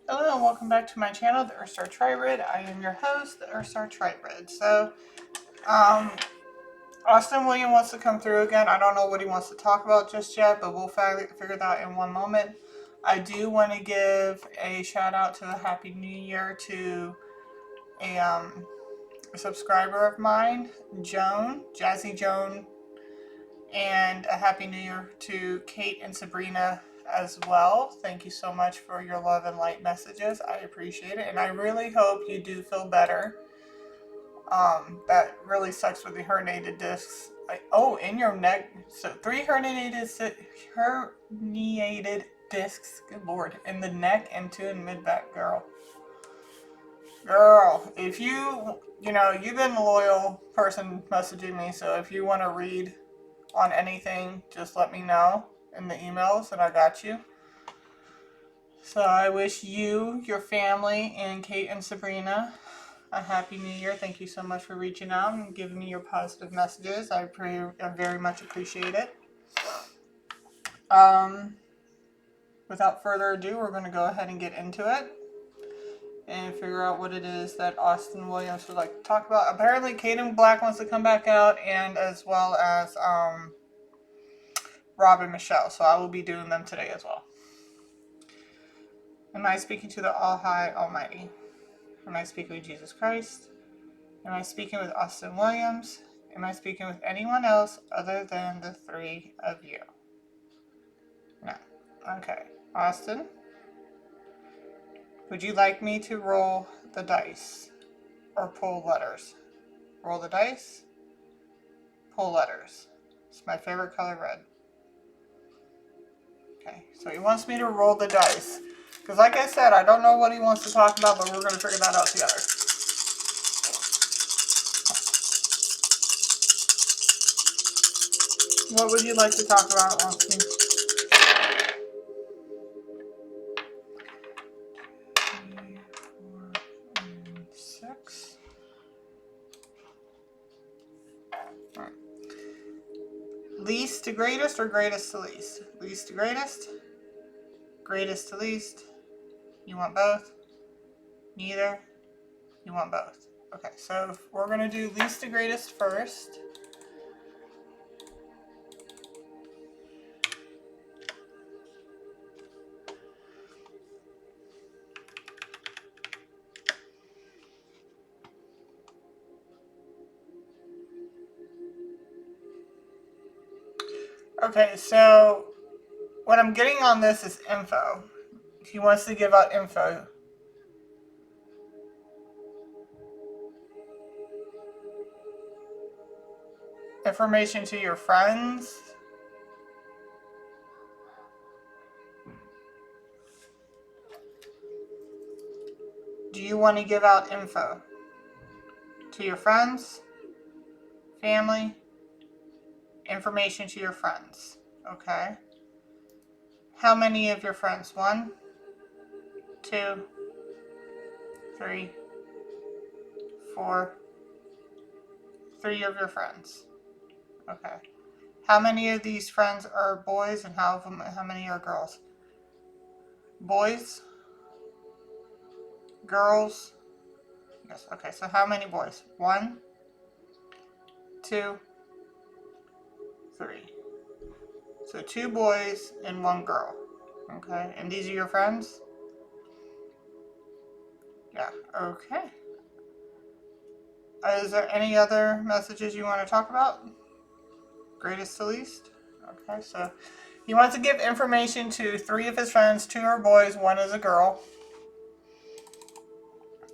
Hello and welcome back to my channel, the Earthstar Tribrid. I am your host, the Earthstar Tribrid. So, Austin William wants to come through again. I don't know what he wants to talk about just yet, but we'll figure that in one moment. I do want to give a shout out to a Happy New Year to a subscriber of mine, Joan, Jazzy Joan, and a Happy New Year to Kate and Sabrina as well. Thank you so much for your love and light messages. I appreciate it, and I really hope you do feel better. That really sucks with the herniated discs. In your neck. So 3 herniated discs. Good lord, in the neck and 2 in mid back, girl. Girl, if you've been a loyal person messaging me, so if you want to read on anything, just let me know in the emails and I got you. So I wish you, your family, and Kate and Sabrina a Happy New Year. Thank you so much for reaching out and giving me your positive messages. I very much appreciate it. Without further ado, we're going to go ahead and get into it and figure out what it is that Austin Williams would like to talk about. Apparently, Caden Black wants to come back out, and as well as Rob and Michelle. So I will be doing them today as well. Am I speaking to the All High Almighty? Am I speaking with Jesus Christ? Am I speaking with Austin Williams? Am I speaking with anyone else other than the 3 of you? No. Okay. Austin, would you like me to roll the dice or pull letters? Roll the dice, pull letters. It's my favorite color, red. Okay, so he wants me to roll the dice. Because like I said, I don't know what he wants to talk about, but we're going to figure that out together. What would you like to talk about, Austin? 3, 4, and 6. All right. Least to greatest or greatest to least? Least to greatest? Greatest to least? You want both? Neither? You want both? Okay, so we're going to do least to greatest first. Okay, so what I'm getting on this is info. He wants to give out info. Information to your friends. Do you want to give out info to your friends, family, information to your friends? Okay. How many of your friends? 1, 2, 3, 4. 3 of your friends. Okay. How many of these friends are boys and how many are girls? Boys? Girls? Yes, okay, so how many boys? 1, 2, 3. So 2 boys and 1 girl. Okay, and these are your friends? Yeah, okay. Is there any other messages you want to talk about? Greatest to least? Okay, so he wants to give information to 3 of his friends. 2 are boys, 1 is a girl.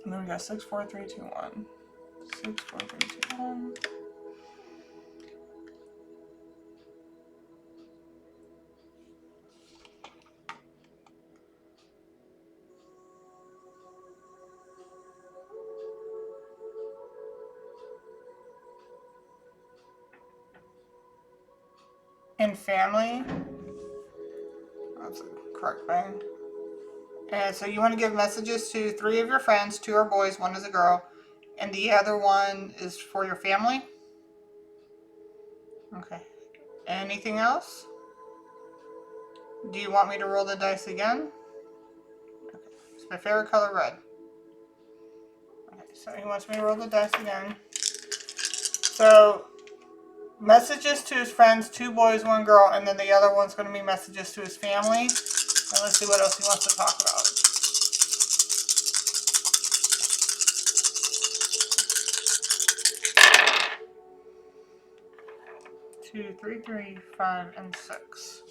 And then we got 6, 4, 3, 2, 1. 6, 4, 3, 2, 1. And family. That's a correct thing. And so you want to give messages to 3 of your friends. 2 are boys, 1 is a girl. And the other one is for your family? Okay. Anything else? Do you want me to roll the dice again? Okay. My favorite color, red. Okay, so he wants me to roll the dice again. So, messages to his friends, 2 boys, 1 girl, and then the other one's going to be messages to his family. And let's see what else he wants to talk about. 2, 3, 3, 5, and 6.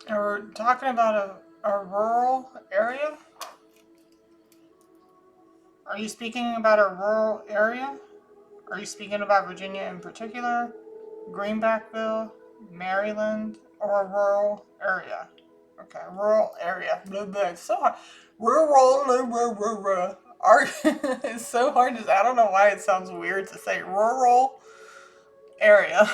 And we're talking about a rural area? Are you speaking about a rural area? Are you speaking about Virginia in particular? Greenbackville, Maryland, or a rural area? Okay, rural area. Blah, blah. It's so hard. Rural, it's so hard to say. I don't know why it sounds weird to say rural area.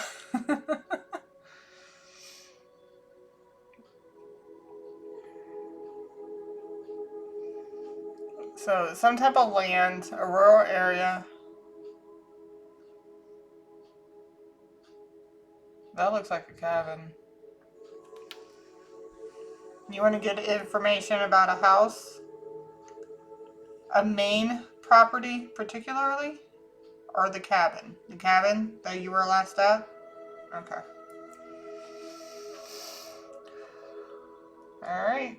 So, some type of land, a rural area. That looks like a cabin. You want to get information about a house? A main property, particularly? Or the cabin? The cabin that you were last at? Okay. Alright.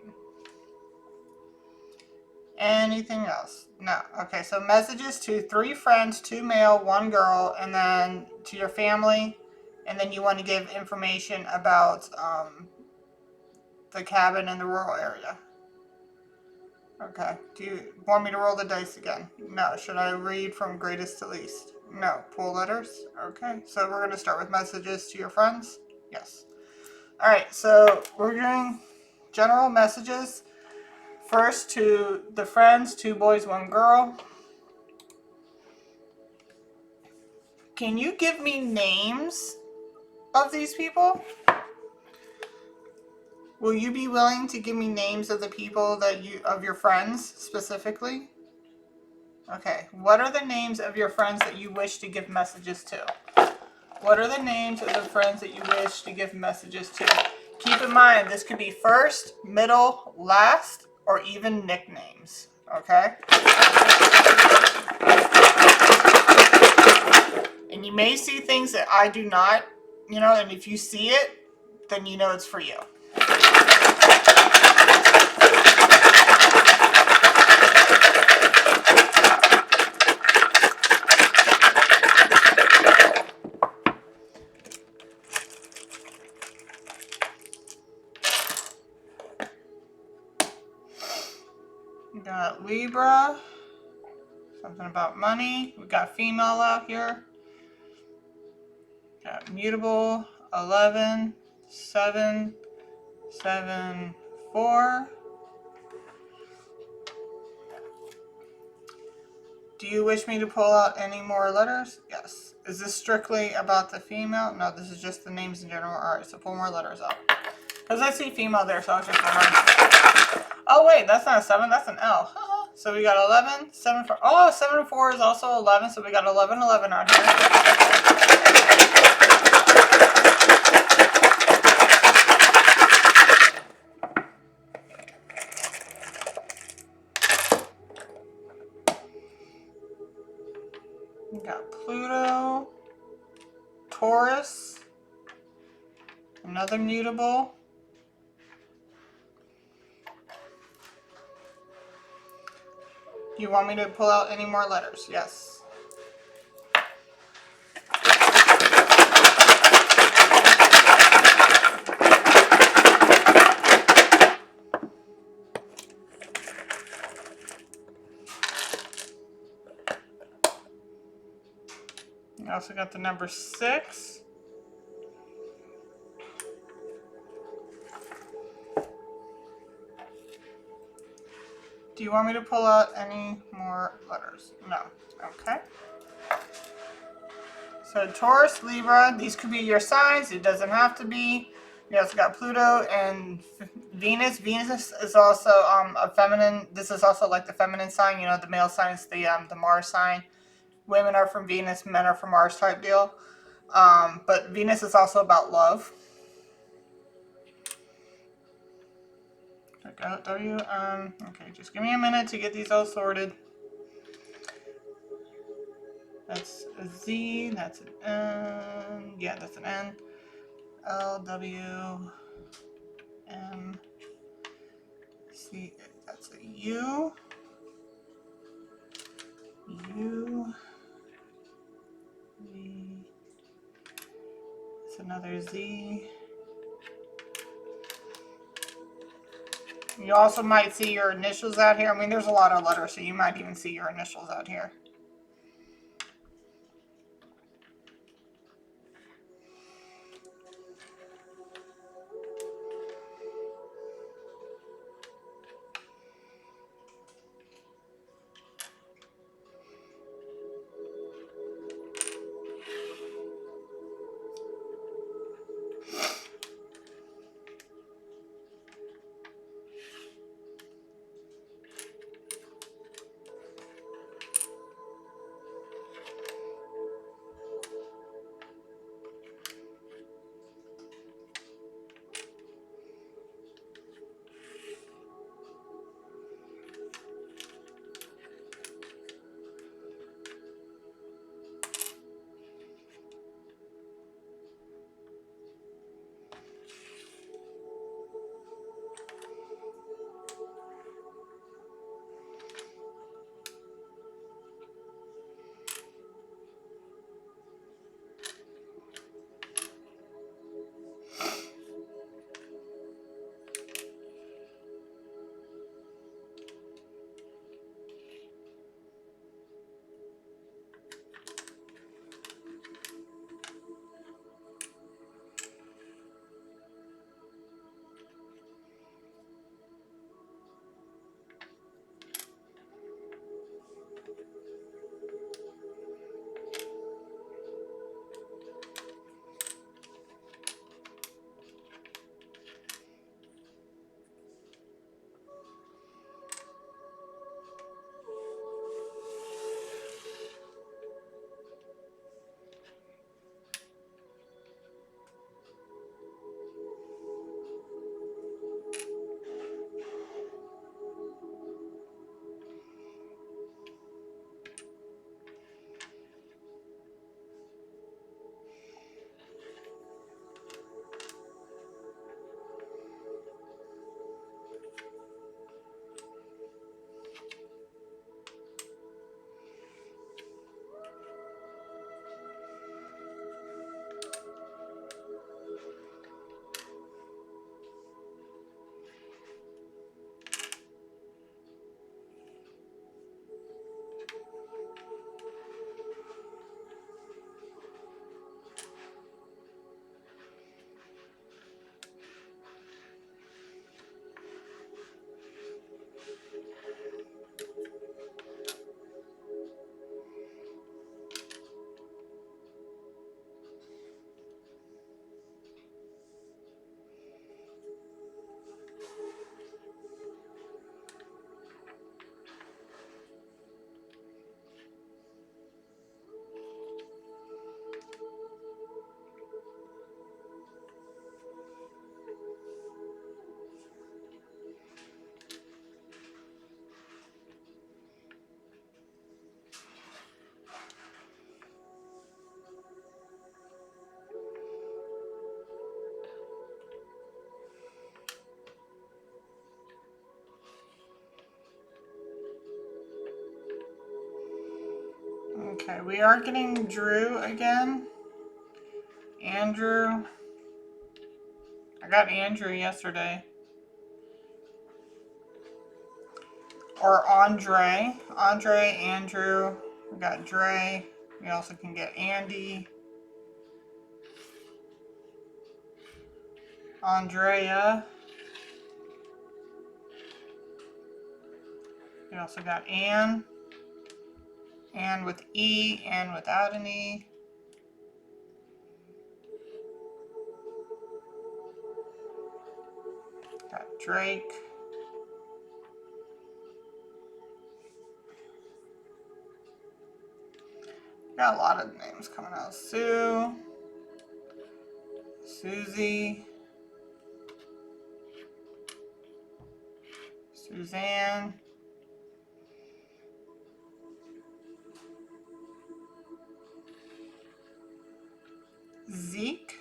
Anything else? No. Okay, so messages to 3 friends, 2 male, 1 girl, and then to your family. And then you want to give information about the cabin in the rural area. Okay. Do you want me to roll the dice again? No. Should I read from greatest to least? No. Pull letters? Okay. So we're going to start with messages to your friends? Yes. Alright, so we're doing general messages. First to the friends, 2 boys, 1 girl. Can you give me names of these people? Will you be willing to give me names of the people of your friends specifically? Okay, what are the names of your friends that you wish to give messages to? What are the names of the friends that you wish to give messages to? Keep in mind, this could be first, middle, last, or even nicknames, okay? And you may see things that I do not, and if you see it, then you know it's for you. We got Libra, something about money. We got female out here. Got mutable, 11, 7, 7, 4. Do you wish me to pull out any more letters? Yes. Is this strictly about the female? No, this is just the names in general. Alright, so pull more letters out. Because I see female there, so I was just wondering. Oh, wait, that's not a 7, that's an L. So we got 11, 7, 4. Oh, 7 and 4 is also 11, so we got 11, 11 out here. We got Pluto, Taurus, another mutable. Do you want me to pull out any more letters? Yes. I also got the number 6. Do you want me to pull out any more letters? No. Okay. So Taurus, Libra, these could be your signs. It doesn't have to be. We also got Pluto and Venus. Venus is also a feminine. This is also like the feminine sign. You know, the male sign is the Mars sign. Women are from Venus, men are from Mars type deal. But Venus is also about love. Check out W. Okay, just give me a minute to get these all sorted. That's a Z. That's an N. Yeah, that's an N. L W M C. That's a U. U. Z. It's another Z. You also might see your initials out here. I mean, there's a lot of letters, so you might even see your initials out here. Okay, we are getting Drew again. Andrew. I got Andrew yesterday. Or Andre. Andre, Andrew. We got Dre. We also can get Andy. Andrea. We also got Ann. Ann with E, Ann without an E. Got Drake. Got a lot of names coming out. Sue. Susie. Suzanne. Zeke.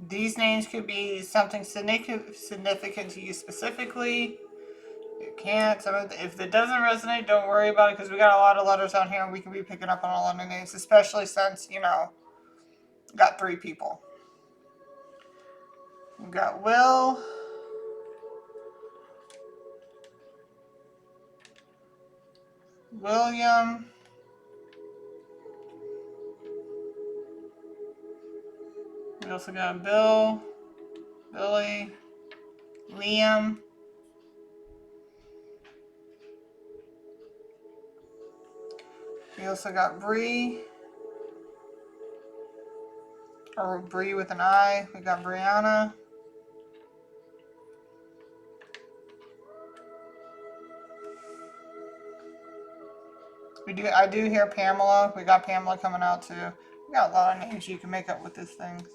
These names could be something significant to you specifically. You can't. If it doesn't resonate, don't worry about it, because we got a lot of letters on here and we can be picking up on a lot of names, especially since, you know, got 3 people. We got Will. William. We also got Bill. Billy. Liam. We also got Bree. Or Bree with an I. We got Brianna. I do hear Pamela. We got Pamela coming out too. We got a lot of names you can make up with these things.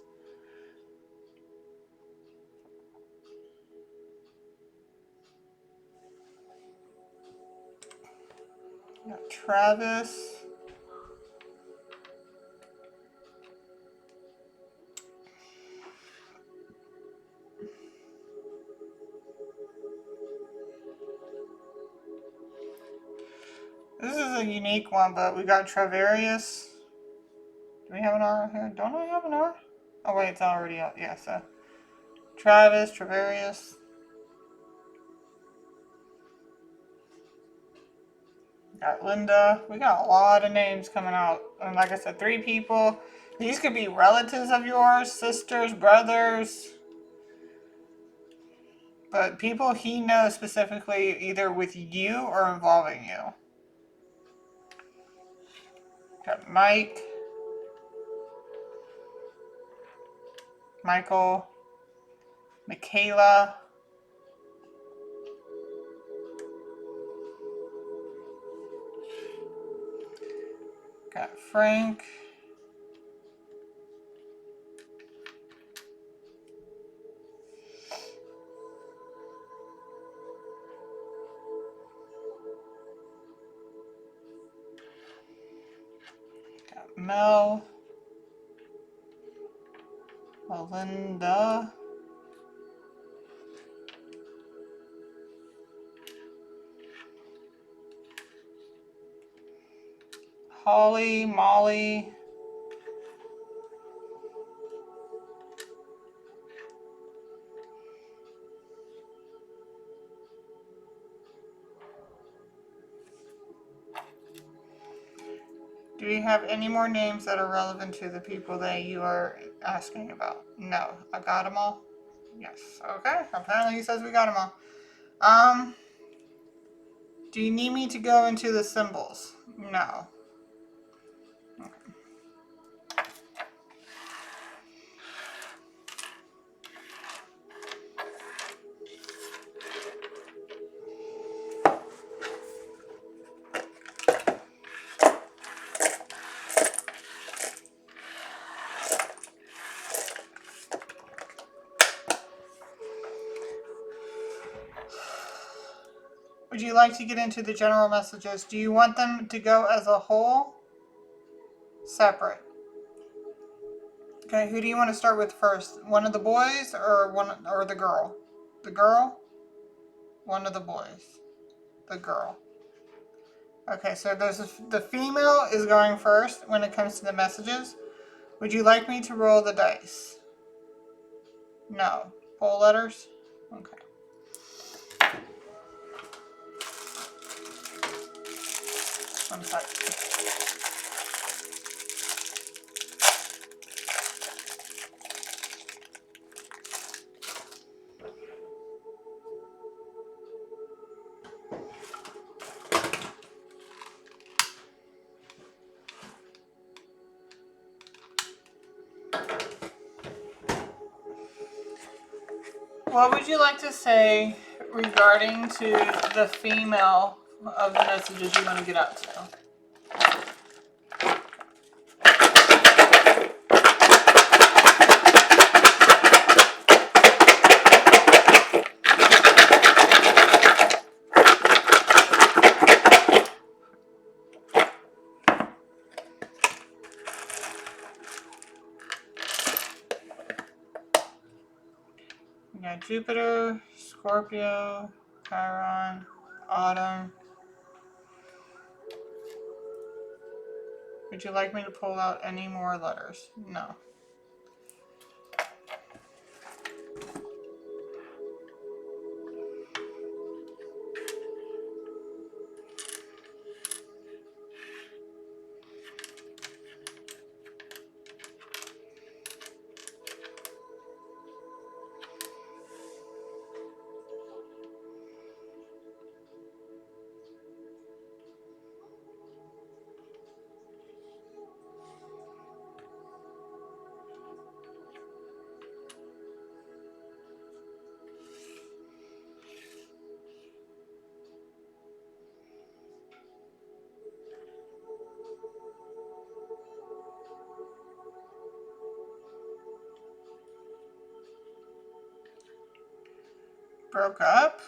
We got Travis. This is a unique one, but we got Travarius. Do we have an R here? Don't I have an R? Oh wait, it's already up. Yeah, so Travis, Travarius. Got Linda. We got a lot of names coming out. And like I said, 3 people. These could be relatives of yours, sisters, brothers. But people he knows specifically, either with you or involving you. Got Mike. Michael. Michaela. Got Frank. Got Mel. Melinda. Holly. Molly. Do you have any more names that are relevant to the people that you are asking about? No. I got them all? Yes. Okay. Apparently he says we got them all. Do you need me to go into the symbols? No. Would you like to get into the general messages? Do you want them to go as a whole? Separate. Okay, who do you want to start with first? One of the boys or the girl? The girl? One of the boys. The girl. Okay, so the female is going first when it comes to the messages. Would you like me to roll the dice? No. Pull letters? Okay. One second. What would you like to say regarding to the female of the messages you want to get out to? We got Jupiter, Scorpio, Chiron, Autumn. Would you like me to pull out any more letters? No. Broke up?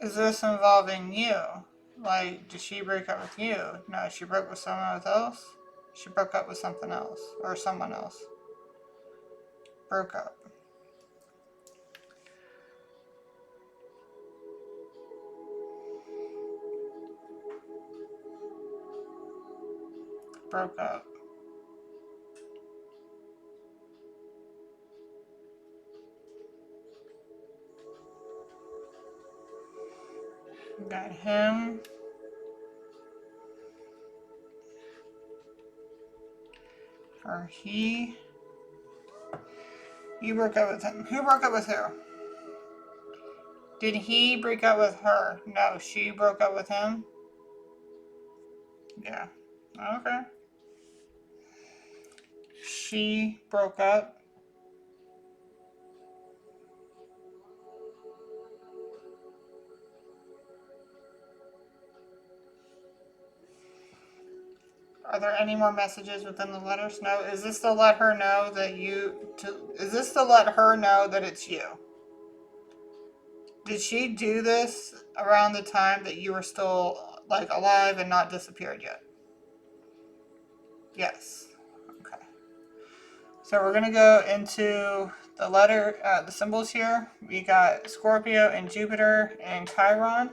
Is this involving you? Like, did she break up with you? No, she broke with someone else? She broke up with something else. Or someone else. Broke up. Broke up. Got him. Or he. You broke up with him. Who broke up with who? Did he break up with her? No, she broke up with him? Yeah. Okay. She broke up. Are there any more messages within the letters? No. Is this to let her know that is this to let her know that it's you? Did she do this around the time that you were still like alive and not disappeared yet? Yes. Okay. So we're gonna go into the symbols here. We got Scorpio and Jupiter and Chiron.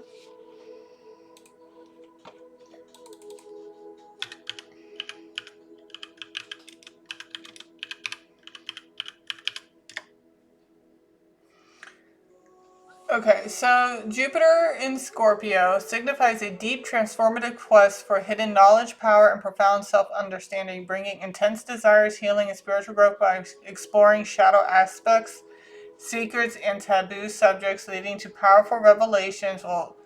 Okay, so Jupiter in Scorpio signifies a deep transformative quest for hidden knowledge, power, and profound self-understanding, bringing intense desires, healing, and spiritual growth by exploring shadow aspects, secrets, and taboo subjects, leading to powerful revelations. Well,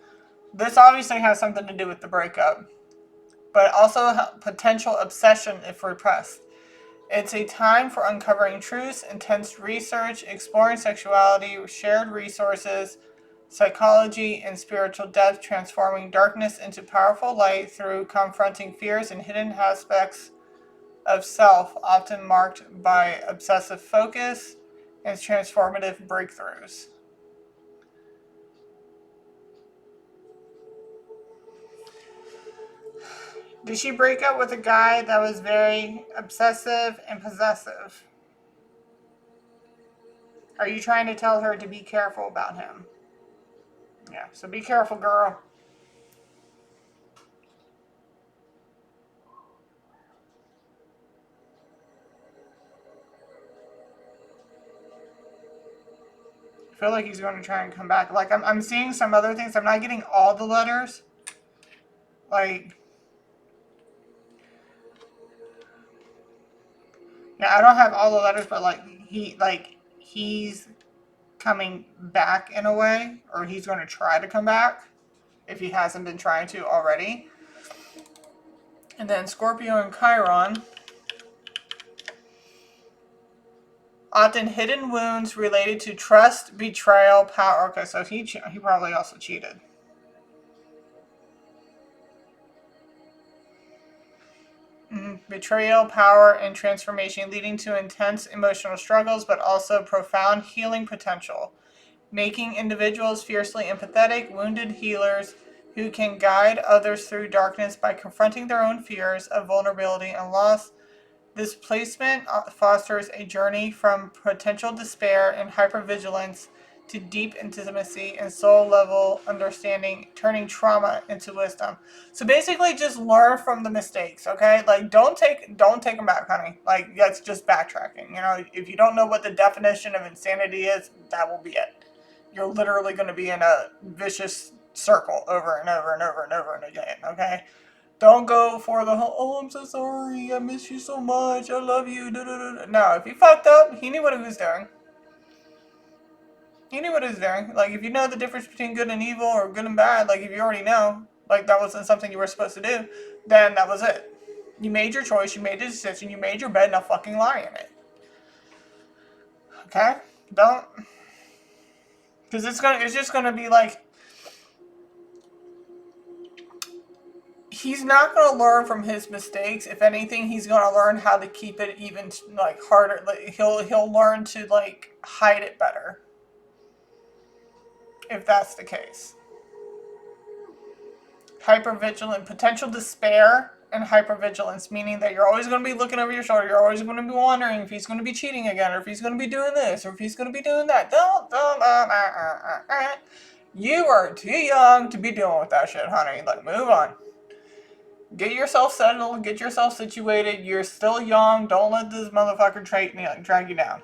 this obviously has something to do with the breakup, but also potential obsession if repressed. It's a time for uncovering truths, intense research, exploring sexuality, shared resources, psychology, and spiritual depth, transforming darkness into powerful light through confronting fears and hidden aspects of self, often marked by obsessive focus and transformative breakthroughs. Did she break up with a guy that was very obsessive and possessive? Are you trying to tell her to be careful about him? Yeah, so be careful, girl. I feel like he's going to try and come back. Like, I'm seeing some other things. I'm not getting all the letters. Like, yeah, I don't have all the letters, but like, he's coming back in a way, or he's going to try to come back if he hasn't been trying to already. And then Scorpio and Chiron. Often hidden wounds related to trust, betrayal, power. Okay, so he probably also cheated. Betrayal, power, and transformation, leading to intense emotional struggles, but also profound healing potential, making individuals fiercely empathetic, wounded healers who can guide others through darkness by confronting their own fears of vulnerability and loss. This placement fosters a journey from potential despair and hypervigilance to deep intimacy and soul-level understanding, turning trauma into wisdom. So basically, just learn from the mistakes, okay? Like, don't take them back, honey. Like, that's just backtracking. You know, if you don't know what the definition of insanity is, that will be it. You're literally going to be in a vicious circle over and over and over and over and again, okay? Don't go for the whole, oh, I'm so sorry, I miss you so much, I love you, da-da-da. No, if he fucked up, he knew what he was doing. He knew what he was doing. Like, if you know the difference between good and evil or good and bad, like, if you already know, like, that wasn't something you were supposed to do, then that was it. You made your choice, you made your decision, you made your bed, now fucking lie in it. Okay? Don't. Because it's just gonna be like, he's not going to learn from his mistakes. If anything, he's going to learn how to keep it even like harder. Like, he'll learn to like hide it better. If that's the case. Hypervigilant, potential despair and hypervigilance, meaning that you're always going to be looking over your shoulder. You're always going to be wondering if he's going to be cheating again, or if he's going to be doing this, or if he's going to be doing that. You are too young to be dealing with that shit, honey. Like, move on. Get yourself settled, get yourself situated. You're still young. Don't let this motherfucker drag you down.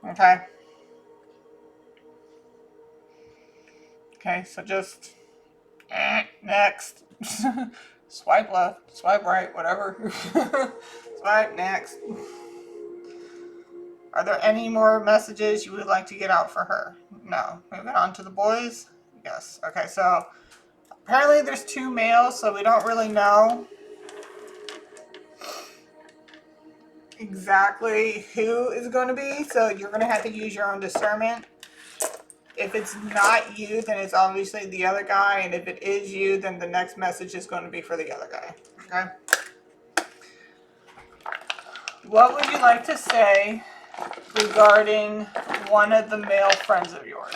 Okay? Okay, so just next. Swipe left, swipe right, whatever. Swipe next. Are there any more messages you would like to get out for her? No. Moving on to the boys? Yes. Okay, so apparently there's 2 males, so we don't really know exactly who is going to be, so you're going to have to use your own discernment. If it's not you, then it's obviously the other guy, and if it is you, then the next message is going to be for the other guy. Okay? What would you like to say regarding one of the male friends of yours?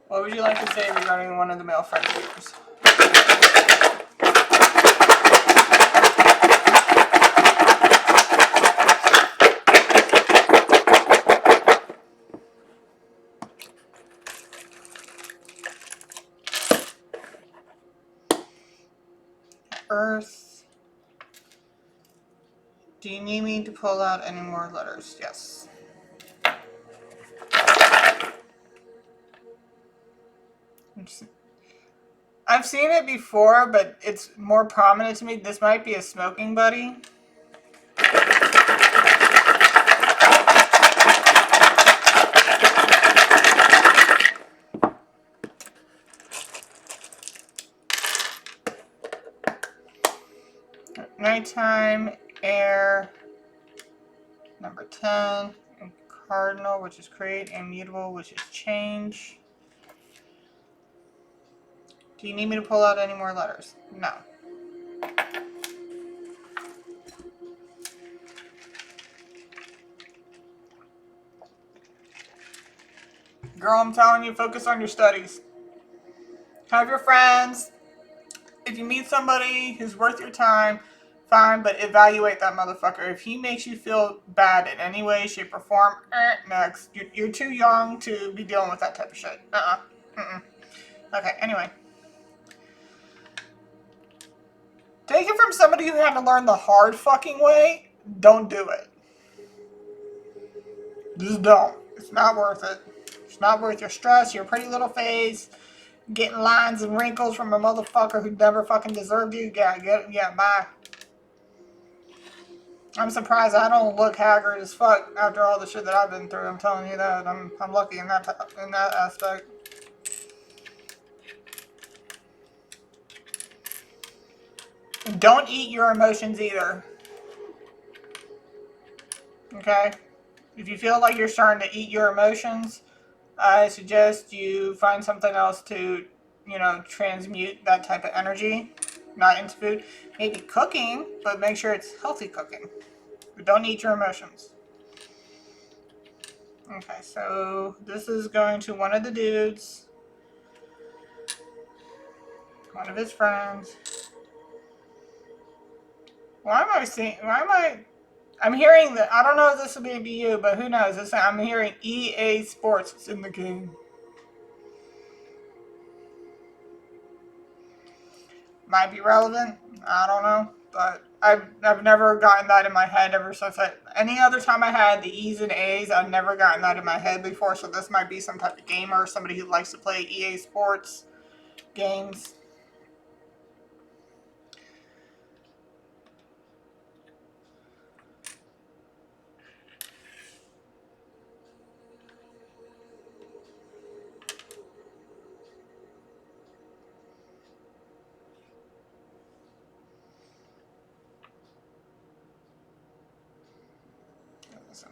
What would you like to say regarding one of the male friends of yours? Earth. Do you need me to pull out any more letters? Yes. I've seen it before, but it's more prominent to me. This might be a smoking buddy. Nighttime, air, number 10, and cardinal, which is create, immutable, which is change. Do you need me to pull out any more letters? No. Girl, I'm telling you, focus on your studies. Have your friends. If you meet somebody who's worth your time, fine, but evaluate that motherfucker. If he makes you feel bad in any way, shape, or form, next. You're too young to be dealing with that type of shit. Okay, anyway. Take it from somebody who had to learn the hard fucking way. Don't do it. Just don't. It's not worth it. It's not worth your stress, your pretty little face, getting lines and wrinkles from a motherfucker who never fucking deserved you. Yeah, bye. I'm surprised I don't look haggard as fuck after all the shit that I've been through. I'm telling you that. I'm lucky in that aspect. Don't eat your emotions either. Okay? If you feel like you're starting to eat your emotions, I suggest you find something else to, transmute that type of energy, not into food. Maybe cooking, but make sure it's healthy cooking. But don't eat your emotions. Okay, so this is going to one of the dudes, one of his friends. I'm hearing that, I don't know if this will be you, but who knows? I'm hearing EA Sports is in the game. Might be relevant. I don't know, but I've never gotten that in my head ever since any other time I had the E's and A's. I've never gotten that in my head before. So this might be some type of gamer, somebody who likes to play EA Sports games. Listen,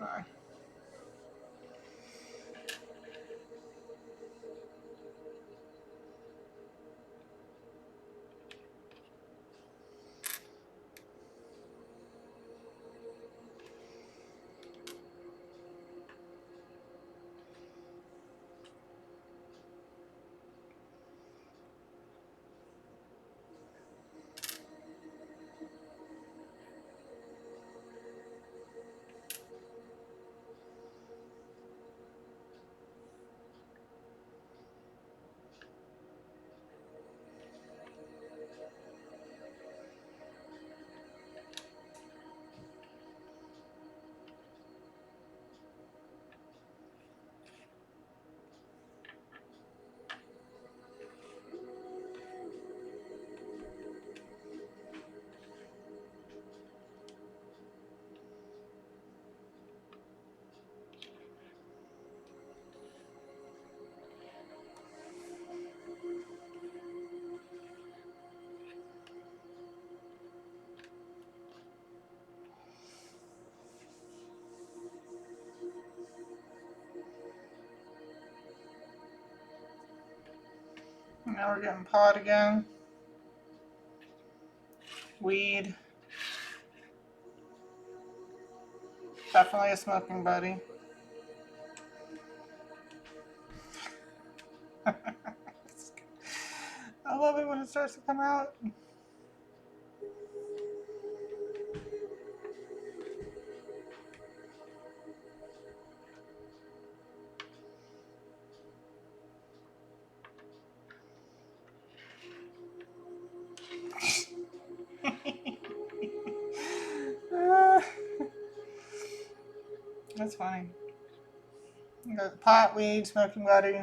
now we're getting pot again. Weed. Definitely a smoking buddy. I love it when it starts to come out. That's funny. You got pot, weed, smoking buddy.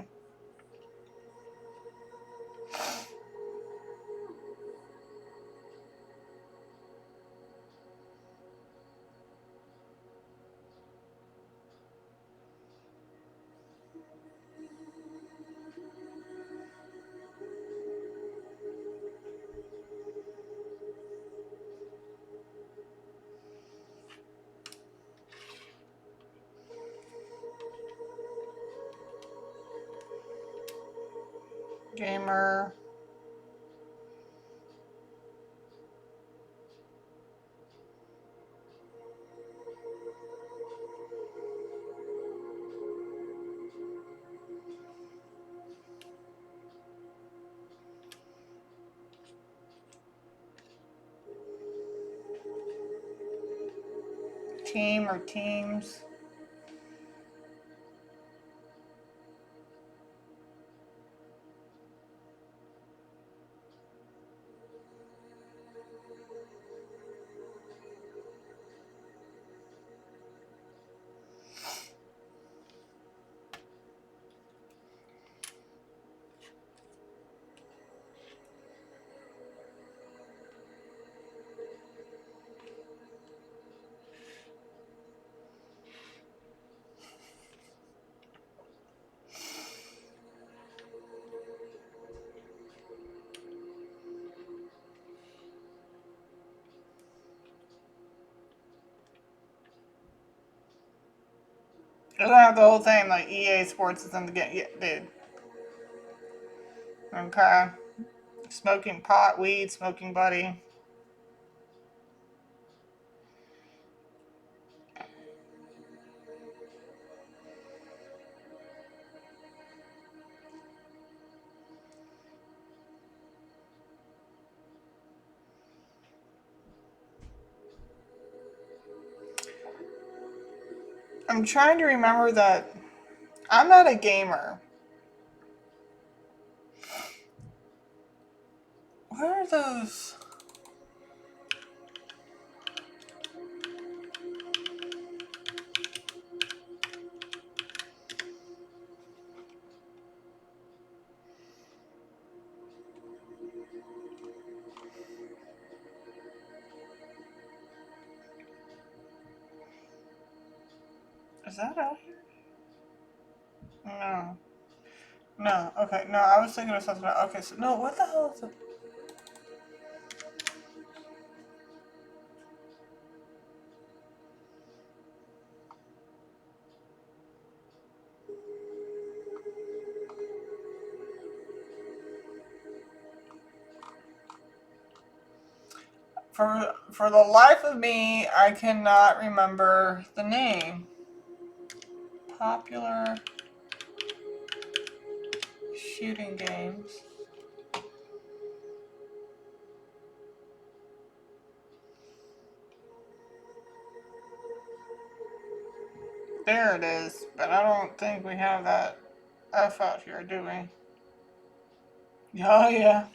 Gamer. Team or teams. It doesn't have the whole thing like EA Sports is in the game. Yeah, dude. Okay. Smoking pot, weed, smoking buddy. I'm trying to remember that I'm not a gamer. What are those? Is that out here? No. No. Okay. No, I was thinking of something. Okay. So no. What the hell is it? For the life of me, I cannot remember the name. Popular shooting games. There it is, but I don't think we have that F out here, do we? Oh yeah.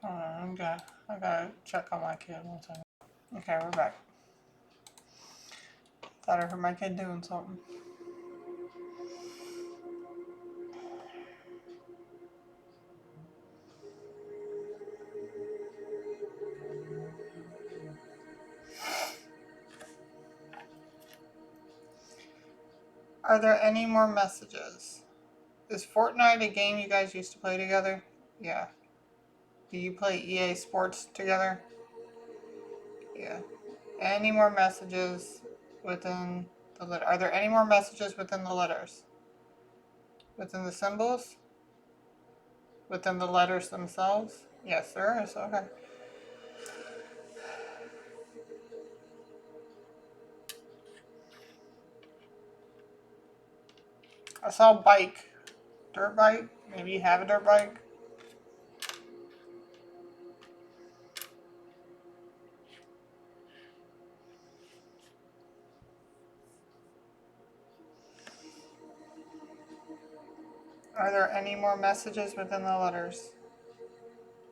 Hold on, I gotta check on my kid one second. Okay, we're back. Thought I heard my kid doing something. Are there any more messages? Is Fortnite a game you guys used to play together? Yeah. Do you play EA Sports together? Yeah. Any more messages within the letter? Are there any more messages within the letters? Within the symbols? Within the letters themselves? Yes, there is. Okay. I saw bike. Dirt bike? Maybe you have a dirt bike? Are there any more messages within the letters?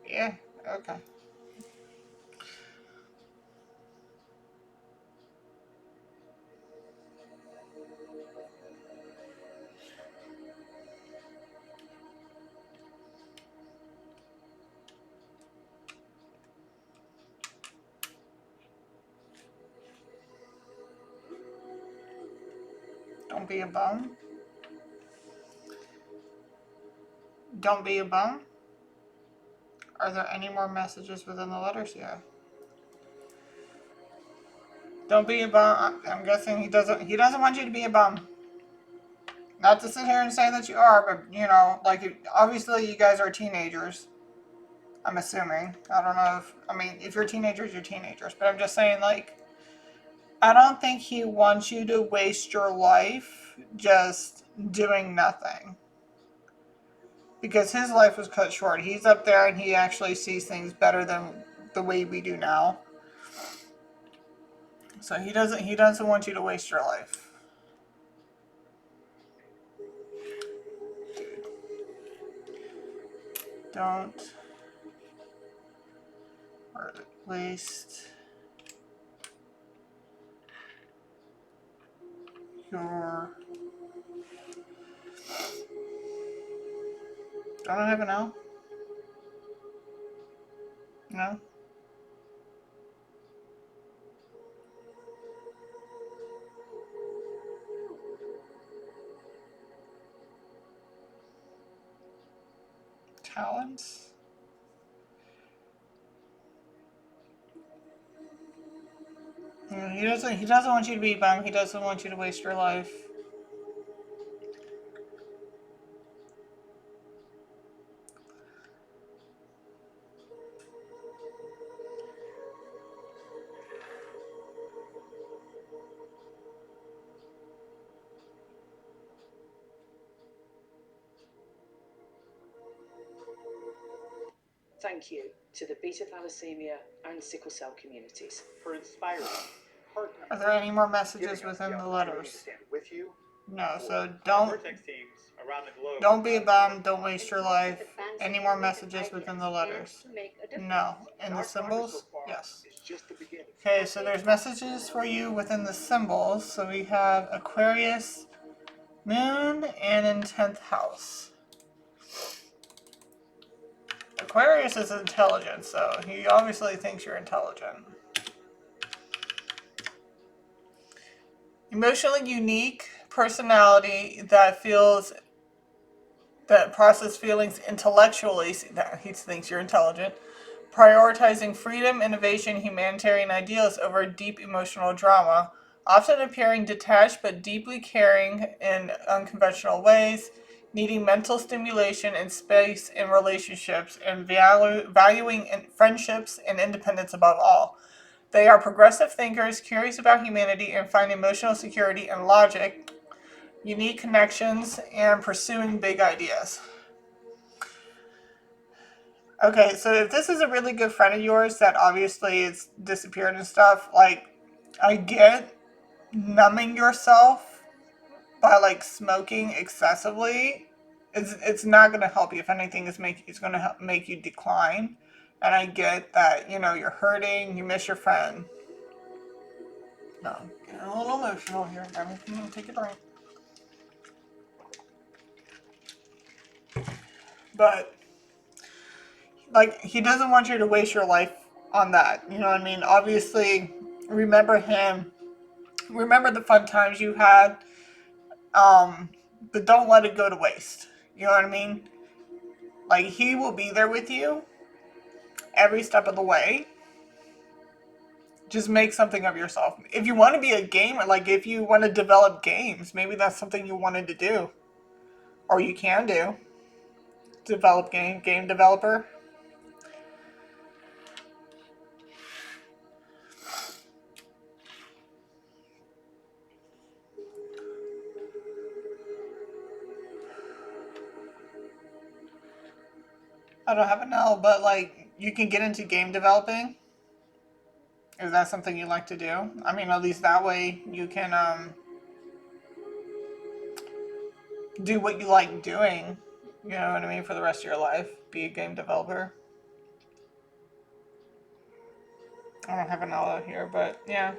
Yeah, okay. Don't be a bum. Don't be a bum. Are there any more messages within the letters? Yeah. Don't be a bum. I'm guessing he doesn't want you to be a bum. Not to sit here and say that you are, but like obviously you guys are teenagers. I'm assuming. I don't know if you're teenagers, you're teenagers. But I'm just saying, like, I don't think he wants you to waste your life just doing nothing. Because his life was cut short. He's up there and he actually sees things better than the way we do now. So he doesn't want you to waste your life. Don't Or at least your... Don't I have an L? No? Talents? He doesn't want you to be bummed. He doesn't want you to waste your life. Thank you to the beta thalassemia and sickle cell communities for inspiring partnering. Are there any more messages within the letters? With you. No, so don't around the globe. Don't be bummed, don't waste your life. Any more messages within the letters? No. And the symbols? Yes. Okay, so there's messages for you within the symbols. So we have Aquarius, Moon, and in 10th house. Aquarius is intelligent, so he obviously thinks you're intelligent. Emotionally unique personality that process feelings intellectually. That he thinks you're intelligent. Prioritizing freedom, innovation, humanitarian ideals over deep emotional drama. Often appearing detached but deeply caring in unconventional ways. Needing mental stimulation and space in relationships, and valuing friendships and independence above all. They are progressive thinkers, curious about humanity, and find emotional security in logic, unique connections, and pursuing big ideas. Okay, so if this is a really good friend of yours that obviously is disappeared and stuff, like, I get numbing yourself by, like, smoking excessively. It's not going to help you. If anything, it's going to make you decline. And I get that, you're hurting, you miss your friend. No, getting a little emotional here. Take a drink. But, like, he doesn't want you to waste your life on that. You know what I mean? Obviously, remember him. Remember the fun times you had. But don't let it go to waste. You know what I mean? Like, he will be there with you every step of the way. Just make something of yourself. If you want to be a gamer, like if you want to develop games, maybe that's something you wanted to do. Or you can do. Develop game developer. I don't have it now, but like you can get into game developing. Is that something you like to do? I mean, at least that way you can do what you like doing. You know what I mean? For the rest of your life, be a game developer. I don't have an out here, but yeah.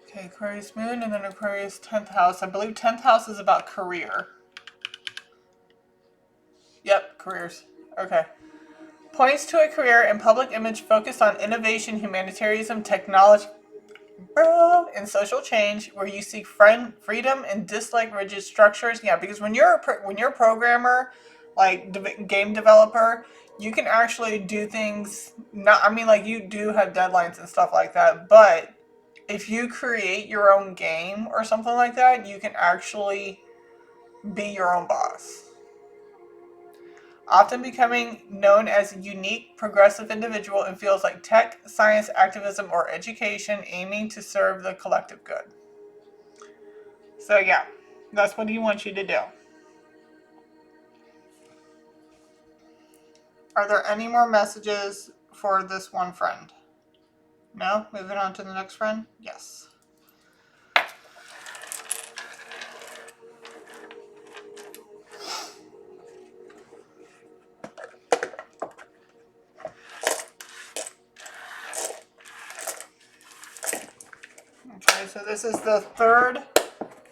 Okay, Aquarius Moon and then Aquarius 10th house. I believe 10th house is about career. Yep, careers. Okay. Points to a career and public image focused on innovation, humanitarianism, technology, and social change, where you seek freedom and dislike rigid structures. Yeah, because when you're a programmer, like game developer, you can actually do things. Not, I mean, like you do have deadlines and stuff like that, but if you create your own game or something like that, you can actually be your own boss. Often becoming known as a unique, progressive individual in fields like tech, science, activism, or education, aiming to serve the collective good. So yeah, that's what he wants you to do. Are there any more messages for this one friend? No? Moving on to the next friend? Yes. So this is the third.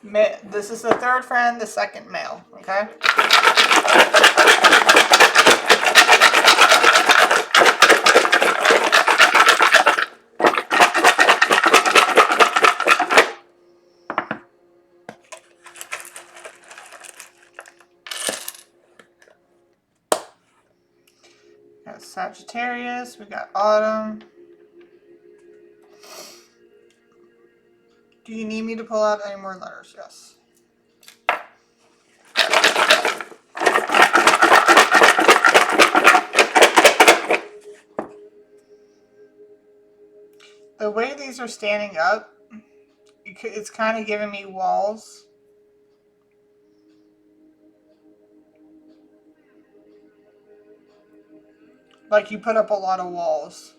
This is the third friend, the second male. Okay. We got Sagittarius. We got Autumn. Do you need me to pull out any more letters? Yes. The way these are standing up, it's kind of giving me walls. Like you put up a lot of walls.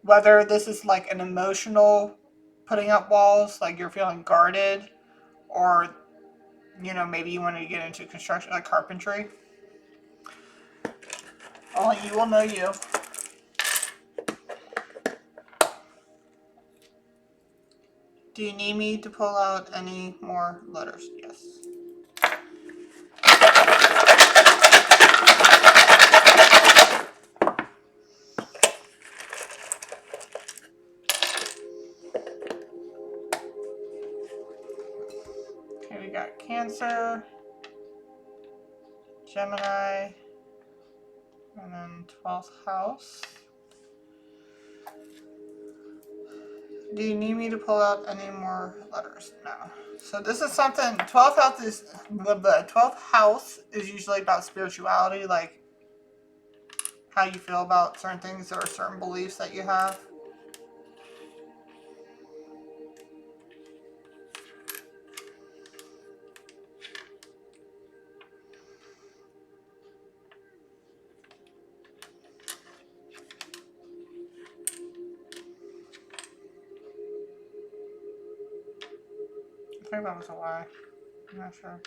Whether this is like an emotional putting up walls, like you're feeling guarded, or, you know, maybe you want to get into construction, like carpentry. Only you will know you. Do you need me to pull out any more letters? Yes. Okay, we got Cancer, Gemini, and then 12th house. Do you need me to pull out any more letters? No. So this is something, 12th house is, the 12th house is usually about spirituality, like how you feel about certain things or certain beliefs that you have. I think that was a lie. I'm not sure.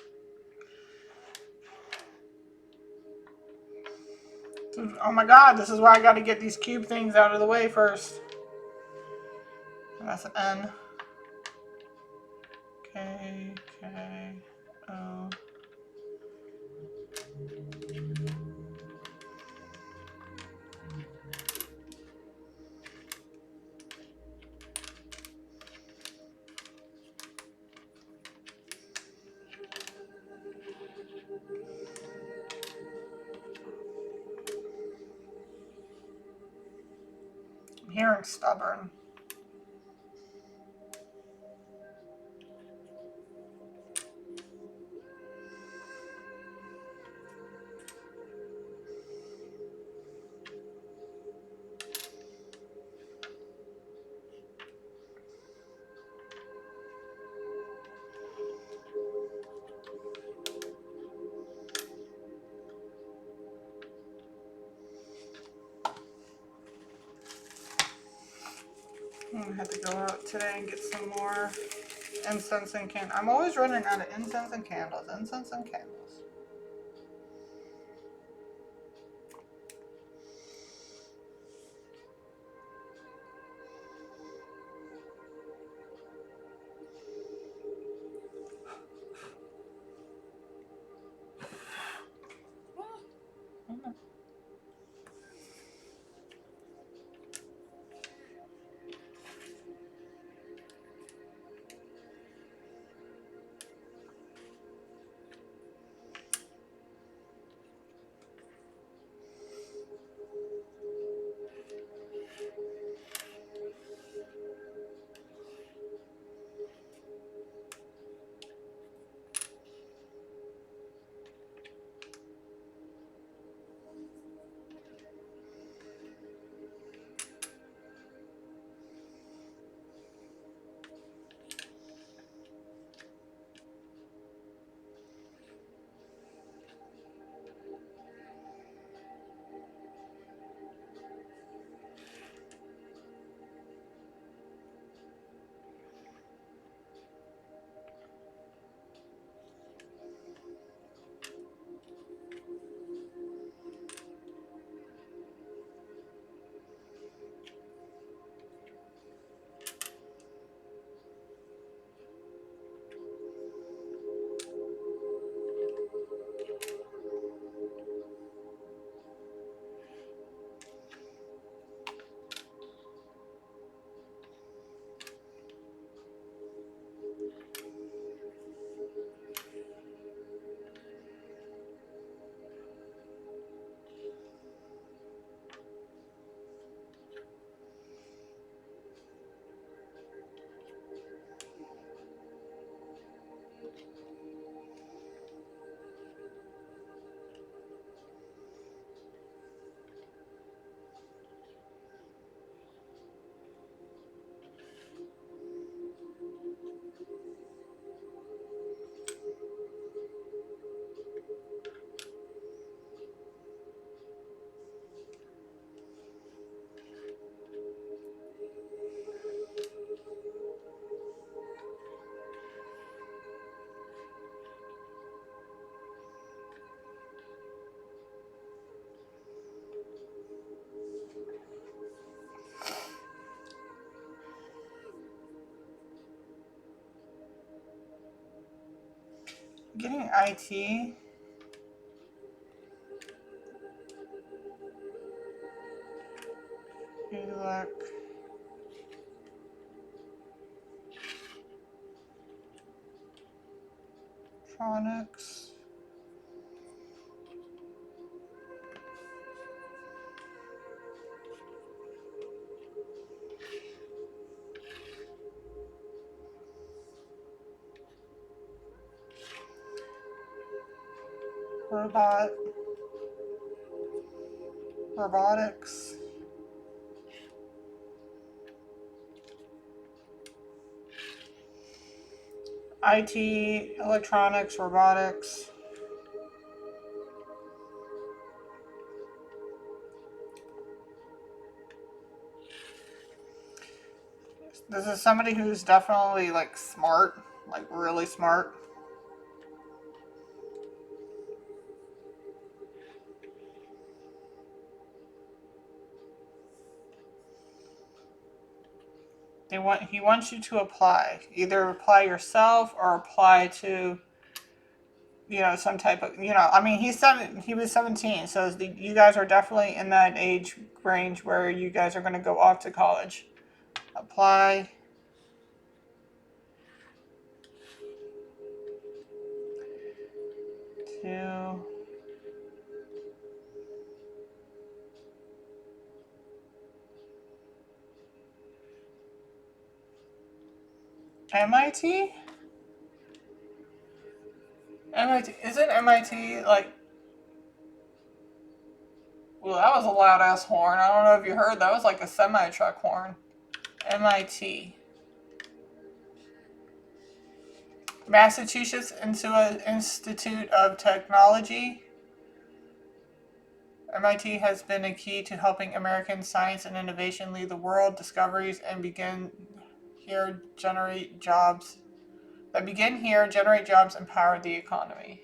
Oh my god, this is why I gotta get these cube things out of the way first. That's an N. K, K, O. I'm hearing stubborn. I'm gonna have to go out today and get some more incense and candles. I'm always running out of incense and candles. Incense and candles. getting IT. Electronics. Robotics. IT, electronics, robotics. This is somebody who's definitely like smart, like really smart. He wants you to apply. Either apply yourself or apply to, some type of, I mean, he was 17, so you guys are definitely in that age range where you guys are going to go off to college. Apply to MIT? MIT, isn't MIT like, well, that was a loud ass horn. I don't know if you heard, that was like a semi truck horn. MIT. Massachusetts Institute of Technology. MIT has been a key to helping American science and innovation lead the world. Discoveries and generate jobs, and power the economy.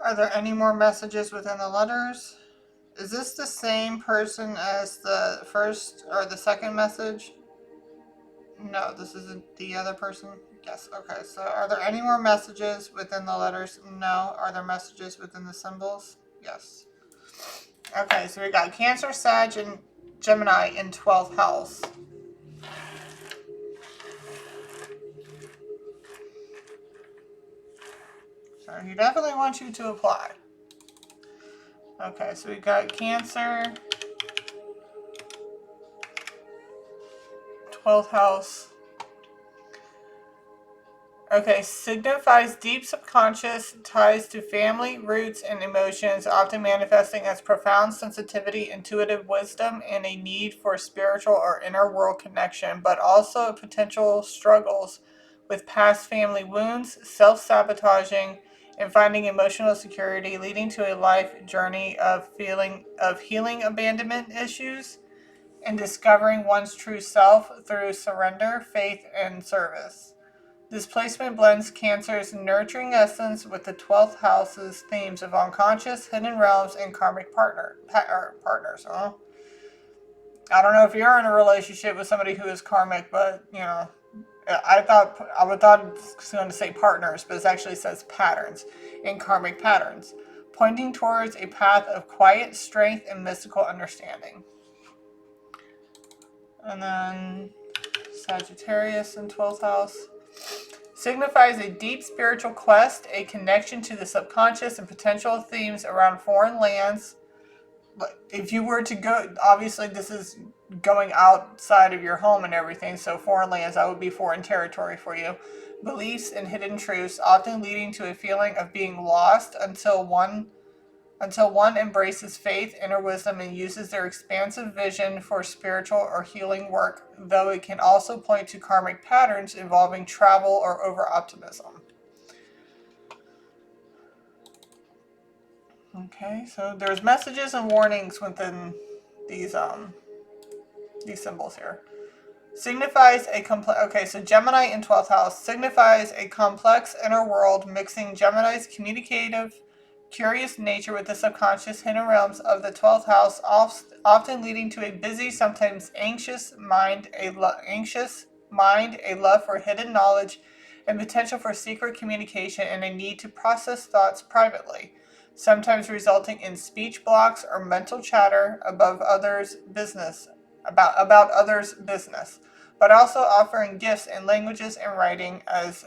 Are there any more messages within the letters? Is this the same person as the first or the second message? No, this isn't the other person. Yes, okay. So are there any more messages within the letters? No. Are there messages within the symbols? Yes. Okay, so we got Cancer, Sag, and Gemini in 12th house. So he definitely wants you to apply. Okay, so we got Cancer, 12th house. Okay, signifies deep subconscious ties to family, roots, and emotions, often manifesting as profound sensitivity, intuitive wisdom, and a need for spiritual or inner world connection, but also potential struggles with past family wounds, self-sabotaging, and finding emotional security, leading to a life journey of healing abandonment issues and discovering one's true self through surrender, faith, and service. This placement blends Cancer's nurturing essence with the 12th house's themes of unconscious, hidden realms, and karmic partners. Huh? I don't know if you're in a relationship with somebody who is karmic, but I would thought it was going to say partners, but it actually says patterns and karmic patterns, pointing towards a path of quiet strength and mystical understanding. And then Sagittarius in 12th house. Signifies a deep spiritual quest, a connection to the subconscious, and potential themes around foreign lands. If you were to go, obviously this is going outside of your home and everything, so foreign lands, that would be foreign territory for you. Beliefs and hidden truths, often leading to a feeling of being lost until one embraces faith, inner wisdom, and uses their expansive vision for spiritual or healing work, though it can also point to karmic patterns involving travel or over-optimism. Okay, so there's messages and warnings within these symbols here. Signifies a complex. Okay, so Gemini in 12th house signifies a complex inner world mixing Gemini's communicative, curious nature with the subconscious hidden realms of the 12th house, often leading to a busy, sometimes anxious mind, a love for hidden knowledge, and potential for secret communication, and a need to process thoughts privately, sometimes resulting in speech blocks or mental chatter about others' business, but also offering gifts in languages and writing as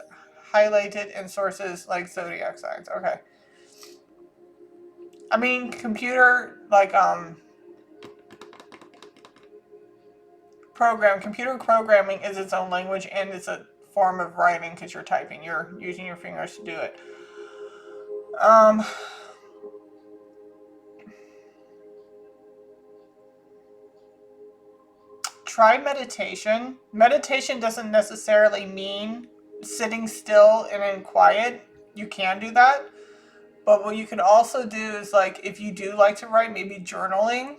highlighted in sources like zodiac signs. Okay. I mean, computer programming is its own language, and it's a form of writing because you're typing. You're using your fingers to do it. Try meditation. Meditation doesn't necessarily mean sitting still and in quiet. You can do that. But what you can also do is, like, if you do like to write, maybe journaling.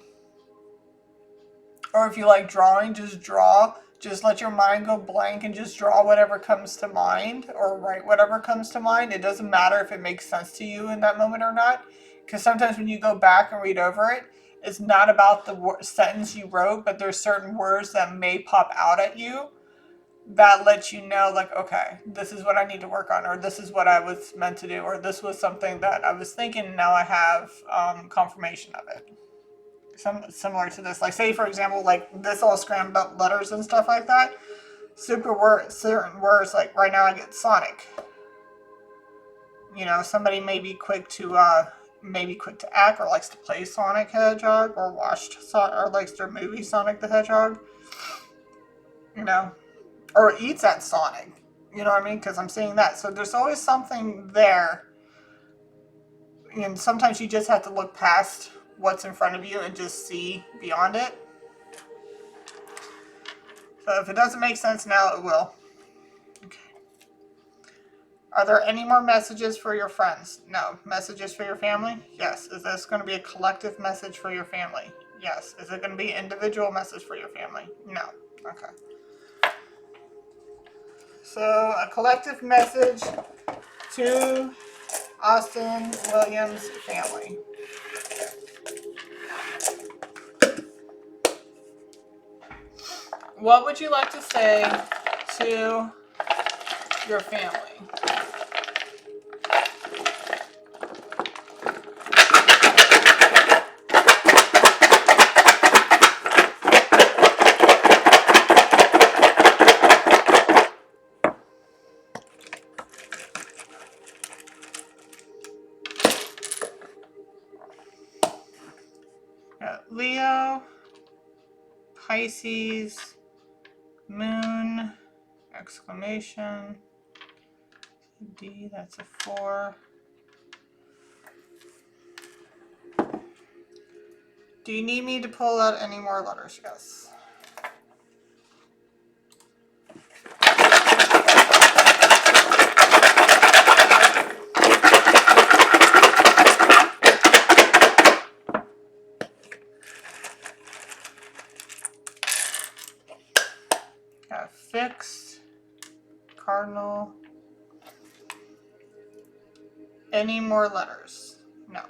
Or if you like drawing, just draw. Just let your mind go blank and just draw whatever comes to mind, or write whatever comes to mind. It doesn't matter if it makes sense to you in that moment or not. Because sometimes when you go back and read over it, it's not about the sentence you wrote, but there's certain words that may pop out at you that lets you know, like, okay, this is what I need to work on, or this is what I was meant to do, or this was something that I was thinking, and now I have confirmation of it. Similar to this, like, say for example, like this all scrambled up letters and stuff like that. Certain words, like right now I get Sonic. You know, somebody may be quick to act, or likes to play Sonic Hedgehog, or or likes their movie Sonic the Hedgehog. You know, or eats at Sonic. You know what I mean? Because I'm seeing that. So there's always something there. And sometimes you just have to look past what's in front of you and just see beyond it. So if it doesn't make sense now, it will. Okay. Are there any more messages for your friends? No. Messages for your family? Yes. Is this going to be a collective message for your family? Yes. Is it going to be an individual message for your family? No. Okay. So a collective message to Austin Williams' family. What would you like to say to your family? Leo, Pisces, Moon, exclamation, D, that's a 4. Do you need me to pull out any more letters? Yes. Got fixed, cardinal. Any more letters? No.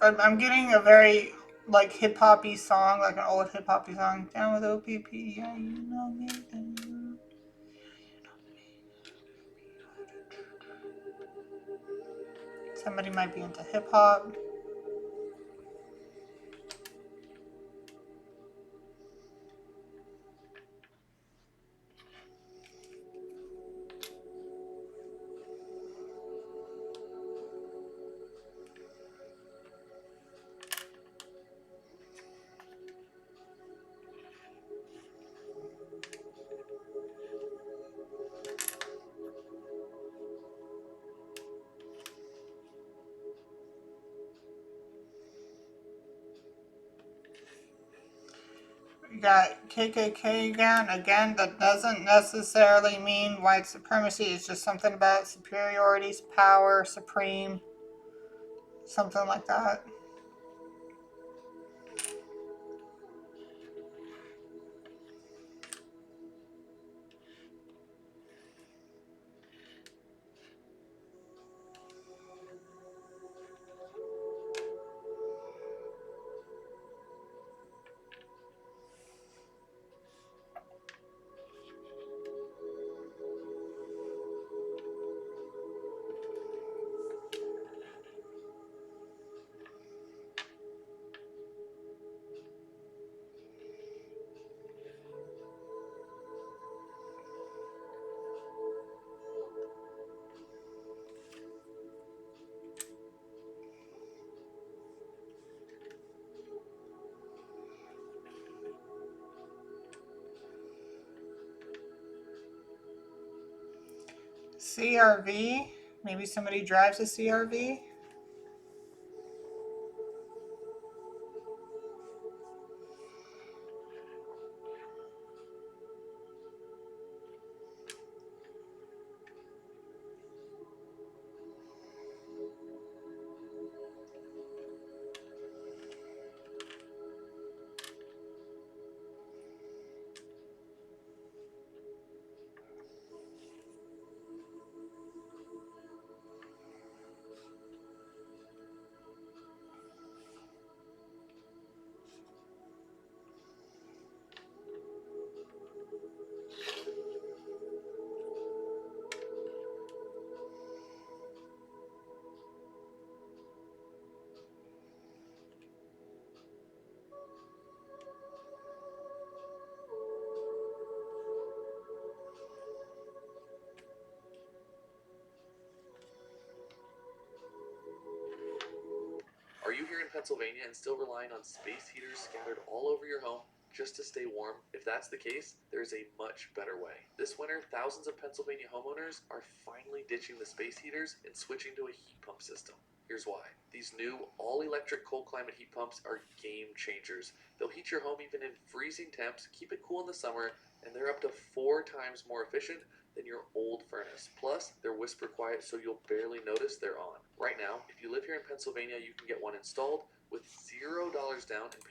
I'm getting a very like hip hoppy song, like an old hip hoppy song. Down with OPP, yeah, you know me. Somebody might be into hip hop. We got KKK again. Again, that doesn't necessarily mean white supremacy. It's just something about superiority, power, supreme, something like that. CRV. Maybe somebody drives a CRV. Are you here in Pennsylvania and still relying on space heaters scattered all over your home just to stay warm? If that's the case, there's a much better way. This winter, thousands of Pennsylvania homeowners are finally ditching the space heaters and switching to a heat pump system. Here's why. These new all-electric cold climate heat pumps are game changers. They'll heat your home even in freezing temps, keep it cool in the summer, and they're up to 4 times more efficient than your old furnace. Plus, they're whisper quiet so you'll barely notice they're on. Right now, if you live here in Pennsylvania, you can get one installed with $0 down and pay.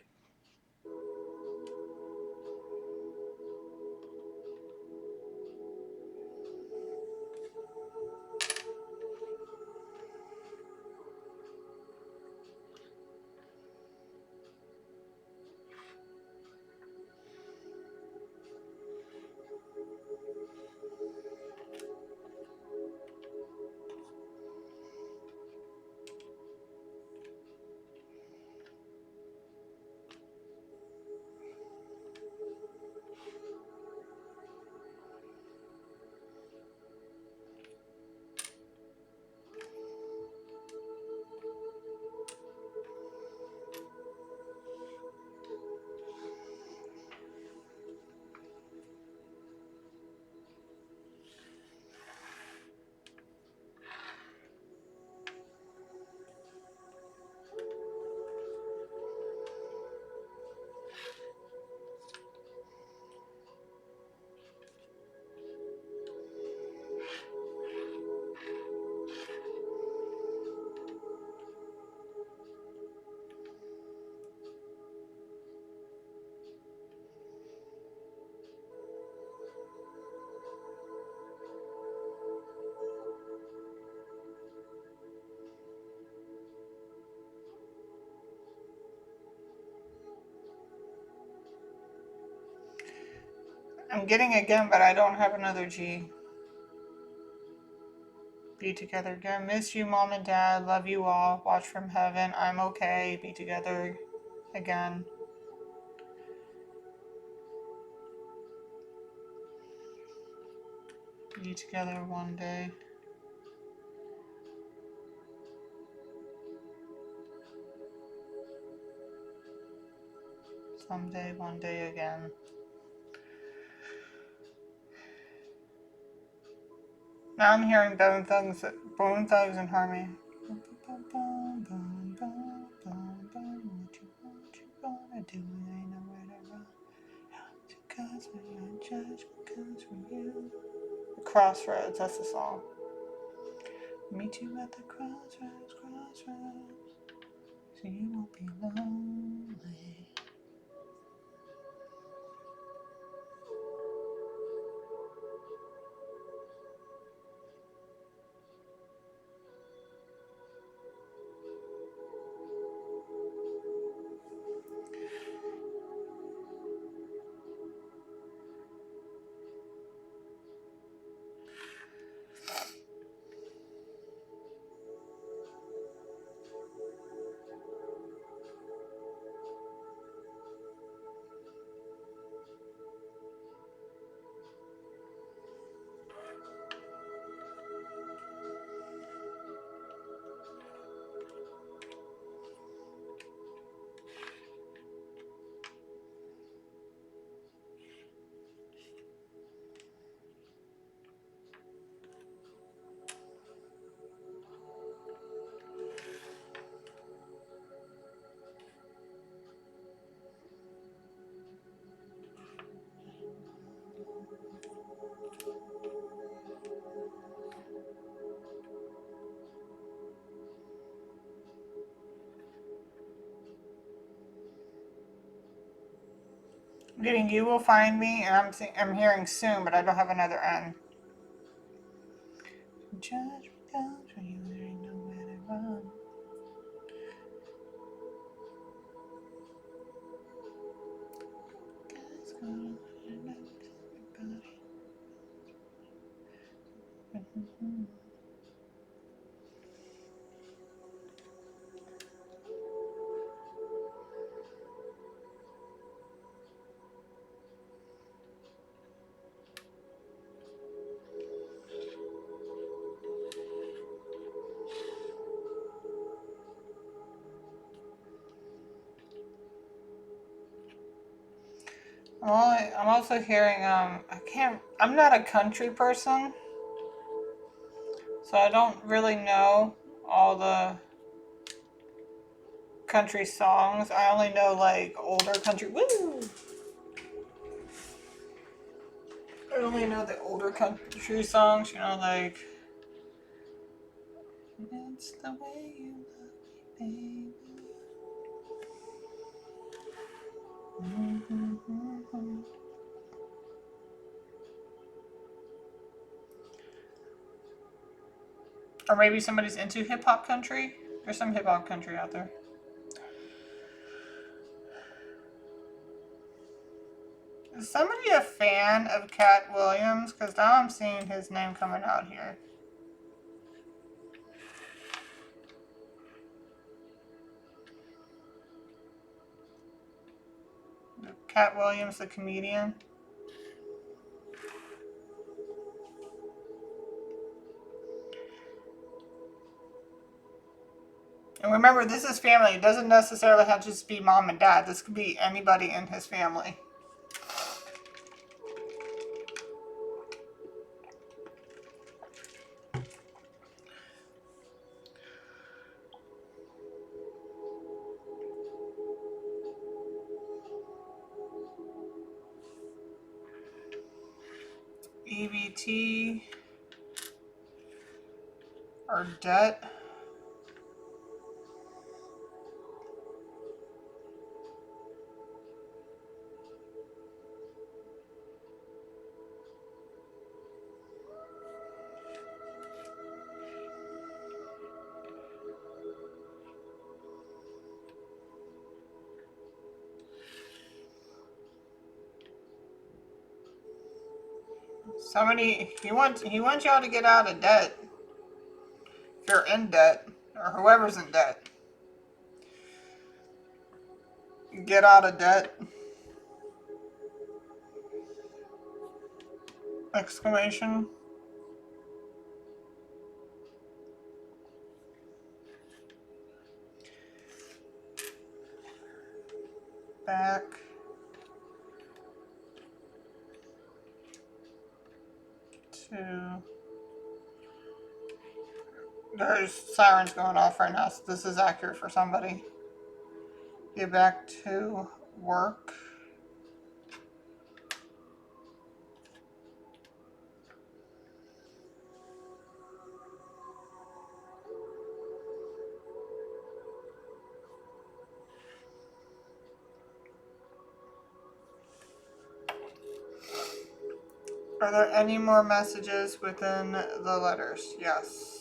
I'm getting again, but I don't have another G. Be together again. Miss you, Mom and Dad. Love you all. Watch from heaven. I'm okay. Be together again. Be together one day. Someday, one day again. Now I'm hearing Bone Thugs and Harmony. What you gonna do? Ain't nowhere to run. Because when your judgment comes from you. Crossroads, that's the song. Meet you at the crossroads, so you won't be lonely. I'm getting You Will Find Me, and I'm hearing Soon, but I don't have another N. Judgment comes when you ain't nowhere to run. God's gonna everybody. I'm also hearing I'm not a country person, so I don't really know all the country songs. I only know like older country. Woo! I only know the older country songs. You know, like it's the way you love me, baby. Mm-hmm. Or maybe somebody's into hip hop country. There's some hip hop country out there. Is somebody a fan of Cat Williams? Because now I'm seeing his name coming out here. Cat Williams, the comedian. And remember, this is family. It doesn't necessarily have to just be mom and dad. This could be anybody in his family. EBT or debt. He wants y'all to get out of debt. If you're in debt, or whoever's in debt, get out of debt. Exclamation. Back to. There's sirens going off right now, so this is accurate for somebody. Get back to work. Are there any more messages within the letters? Yes.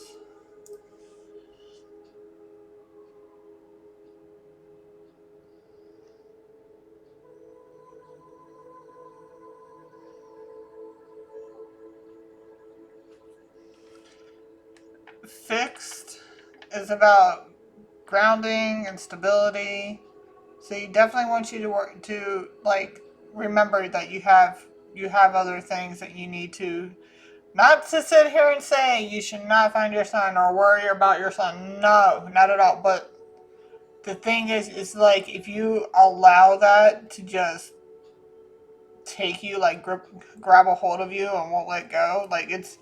Fixed is about grounding and stability. So you definitely want you to work to like remember that you have other things that you need to, not to sit here and say you should not find your son or worry about your son. No, not at all. But the thing is like if you allow that to just take you, like grab a hold of you and won't let go, like it's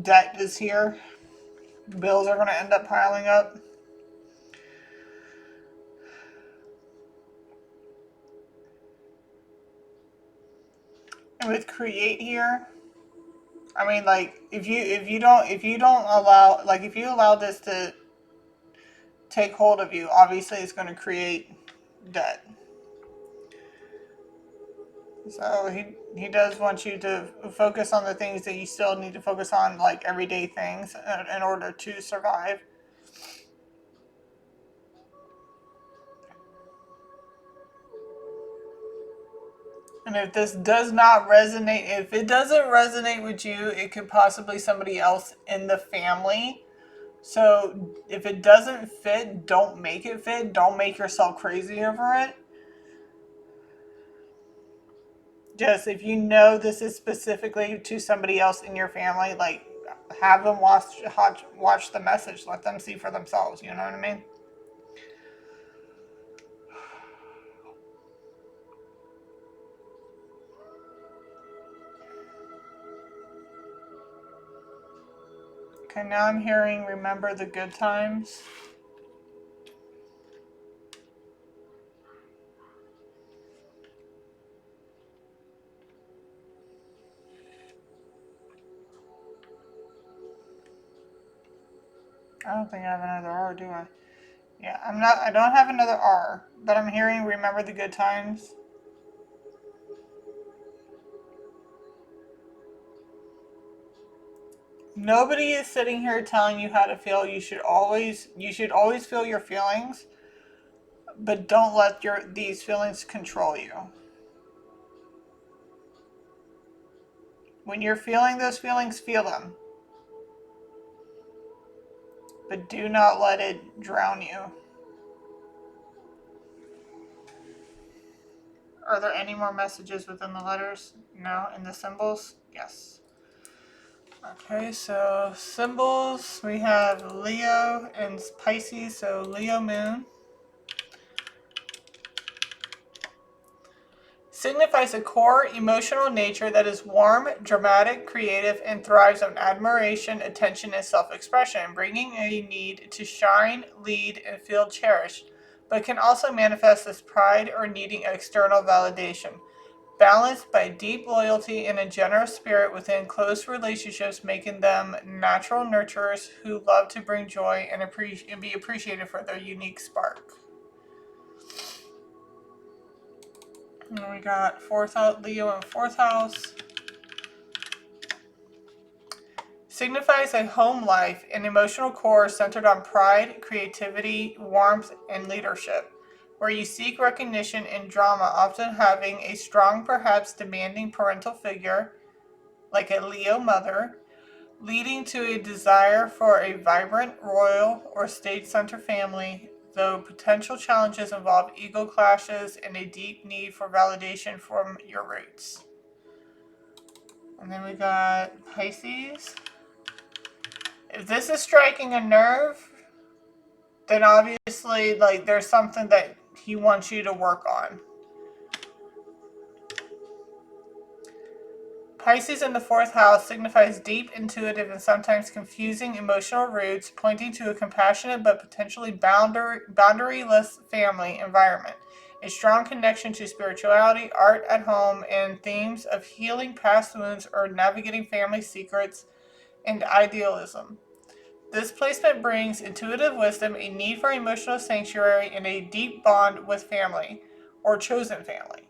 debt is here. Bills are going to end up piling up. And with create here, I mean, like if you don't allow, like if you allow this to take hold of you, obviously it's going to create debt. So he does want you to focus on the things that you still need to focus on, like everyday things, in order to survive. And if this does not resonate, if it doesn't resonate with you, it could possibly somebody else in the family. So if it doesn't fit, don't make it fit. Don't make yourself crazy over it. Just if you know this is specifically to somebody else in your family, like have them watch the message. Let them see for themselves. You know what I mean? Okay, now I'm hearing remember the good times. I don't think I have another R, do I? Yeah, I don't have another R, but I'm hearing remember the good times. Nobody is sitting here telling you how to feel. You should always feel your feelings, but don't let these feelings control you. When you're feeling those feelings, feel them. But do not let it drown you. Are there any more messages within the letters? No. In the symbols? Yes. Okay, so symbols, we have Leo and Pisces, so Leo moon. Signifies a core emotional nature that is warm, dramatic, creative, and thrives on admiration, attention, and self-expression, bringing a need to shine, lead, and feel cherished, but can also manifest as pride or needing external validation. Balanced by deep loyalty and a generous spirit within close relationships, making them natural nurturers who love to bring joy and be appreciated for their unique spark. And we got fourth house, Leo in fourth house. Signifies a home life, an emotional core centered on pride, creativity, warmth, and leadership, where you seek recognition and drama, often having a strong, perhaps demanding parental figure. like a Leo mother, leading to a desire for a vibrant royal or state center family, though potential challenges involve ego clashes and a deep need for validation from your roots. And then we got Pisces. If this is striking a nerve, then obviously like there's something that he wants you to work on. Pisces in the fourth house signifies deep, intuitive, and sometimes confusing emotional roots, pointing to a compassionate but potentially boundaryless family environment. A strong connection to spirituality, art at home, and themes of healing past wounds or navigating family secrets and idealism. This placement brings intuitive wisdom, a need for emotional sanctuary, and a deep bond with family or chosen family.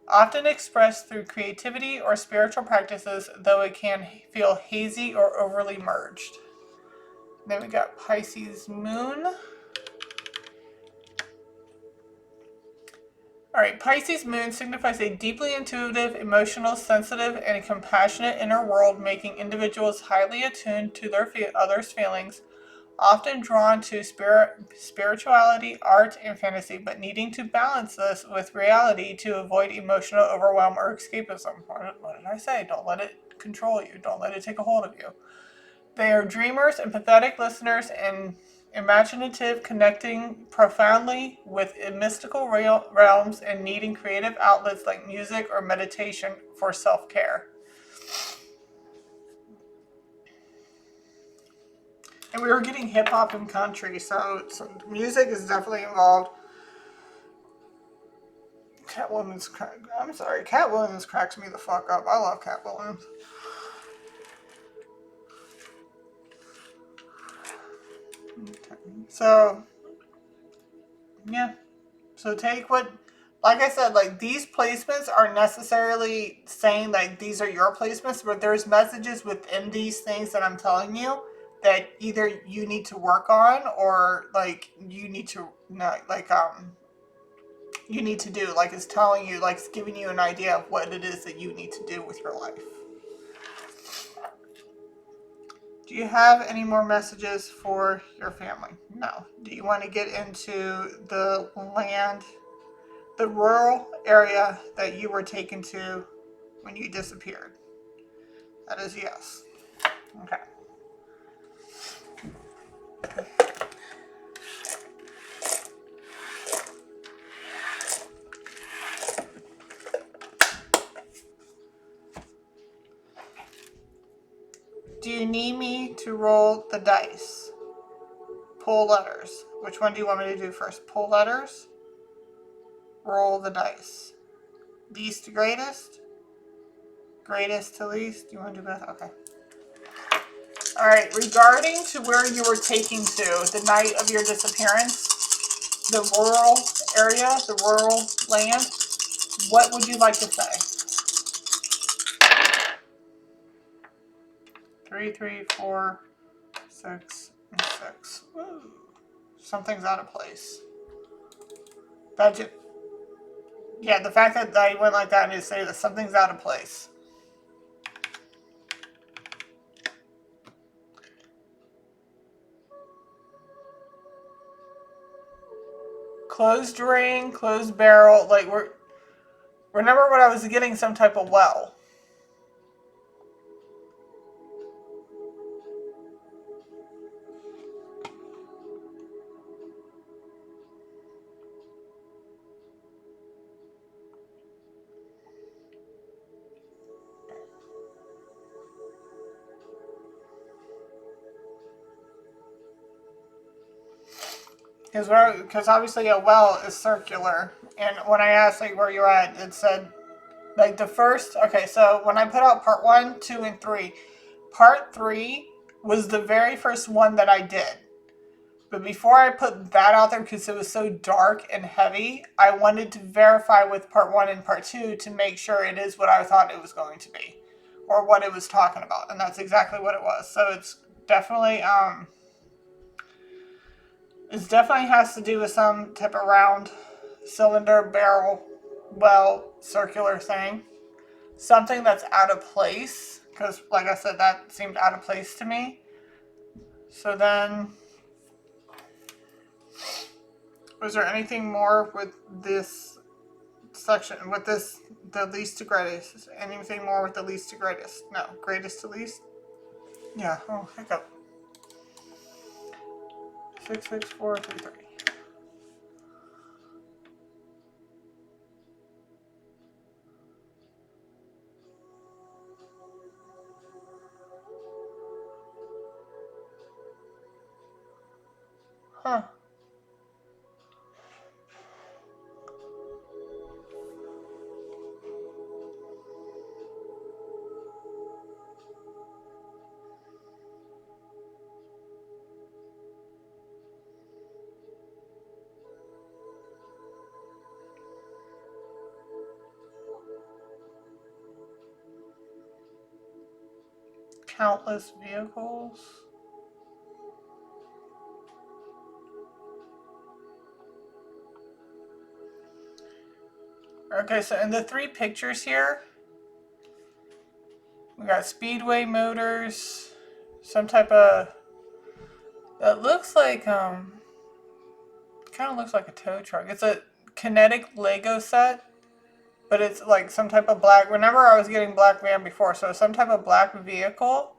Often expressed through creativity or spiritual practices, though it can feel hazy or overly merged. Then we got Pisces moon. Alright, Pisces moon signifies a deeply intuitive, emotional, sensitive, and compassionate inner world, making individuals highly attuned to their others' feelings, often drawn to spirituality, art, and fantasy, but needing to balance this with reality to avoid emotional overwhelm or escapism. What did I say? Don't let it control you. Don't let it take a hold of you. They are dreamers, empathetic listeners, and imaginative, connecting profoundly with mystical realms and needing creative outlets like music or meditation for self-care. And we were getting hip hop and country, so music is definitely involved. I'm sorry, Cat Williams cracks me the fuck up. I love Cat Williams. So, yeah. So take what, like I said, like these placements aren't necessarily saying like these are your placements, but there's messages within these things that I'm telling you that either you need to work on or like you need to not like you need to do, like it's telling you, like it's giving you an idea of what it is that you need to do with your life. Do you have any more messages for your family? No. Do you want to get into the land, the rural area that you were taken to when you disappeared? That is yes. Okay. Do you need me to roll the dice? Pull letters. Which one do you want me to do first? Pull letters? Roll the dice. Least to greatest? Greatest to least? Do you want to do both? Okay. Alright, regarding to where you were taken to the night of your disappearance, the rural area, the rural land, what would you like to say? 3, 3, 4, 6, and 6. Ooh, something's out of place. That just, yeah, the fact that I went like that and just say that something's out of place. Closed ring, closed barrel, like remember when I was getting some type of well. Because obviously a well is circular, and when I asked like where you're at, it said like the first. Okay, so when I put out part 1, 2, and 3, part 3 was the very first one that I did. But before I put that out there, because it was so dark and heavy, I wanted to verify with part 1 and part 2 to make sure it is what I thought it was going to be, or what it was talking about, and that's exactly what it was. So it's definitely it definitely has to do with some type of round cylinder barrel well circular thing. something that's out of place, because like I said, that seemed out of place to me. So then, was there anything more with this section, with this, the least to greatest? Anything more with the least to greatest? No, greatest to least? Yeah, oh, hiccup. 66433. Huh. Countless vehicles. Okay, so in the three pictures here, we got Speedway Motors, some type of, that looks like, kind of looks like a tow truck. It's a kinetic Lego set, but it's like some type of black, remember I was getting black van before, so some type of black vehicle.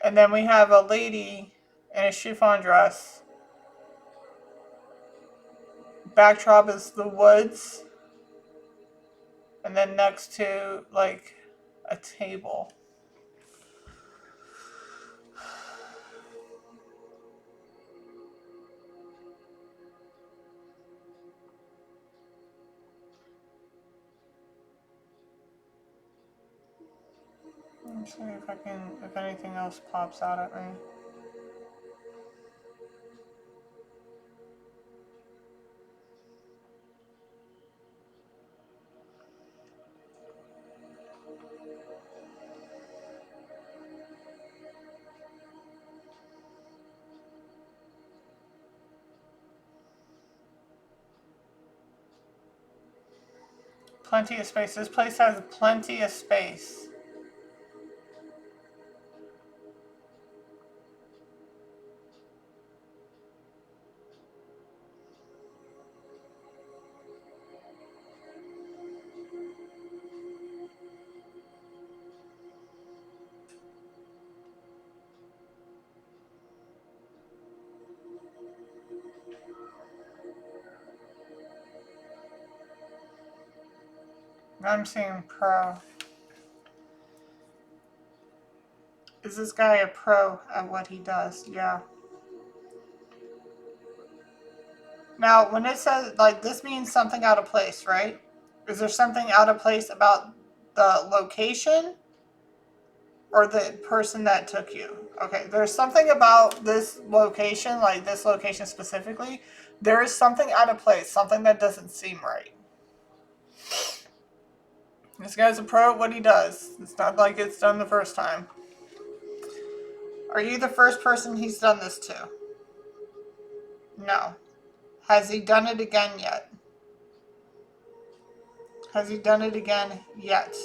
And then we have a lady in a chiffon dress. Backdrop is the woods. And then next to, like, a table. Let's see if I can, if anything else pops out at me. Plenty of space. This place has plenty of space. I'm seeing pro. Is this guy a pro at what he does? Yeah. Now, when it says, like, this means something out of place, right? Is there something out of place about the location or the person that took you? Okay, there's something about this location, like this location specifically. There is something out of place, something that doesn't seem right. This guy's a pro at what he does. It's not like it's done the first time. Are you the first person he's done this to? No. Has he done it again yet? Has he done it again yet?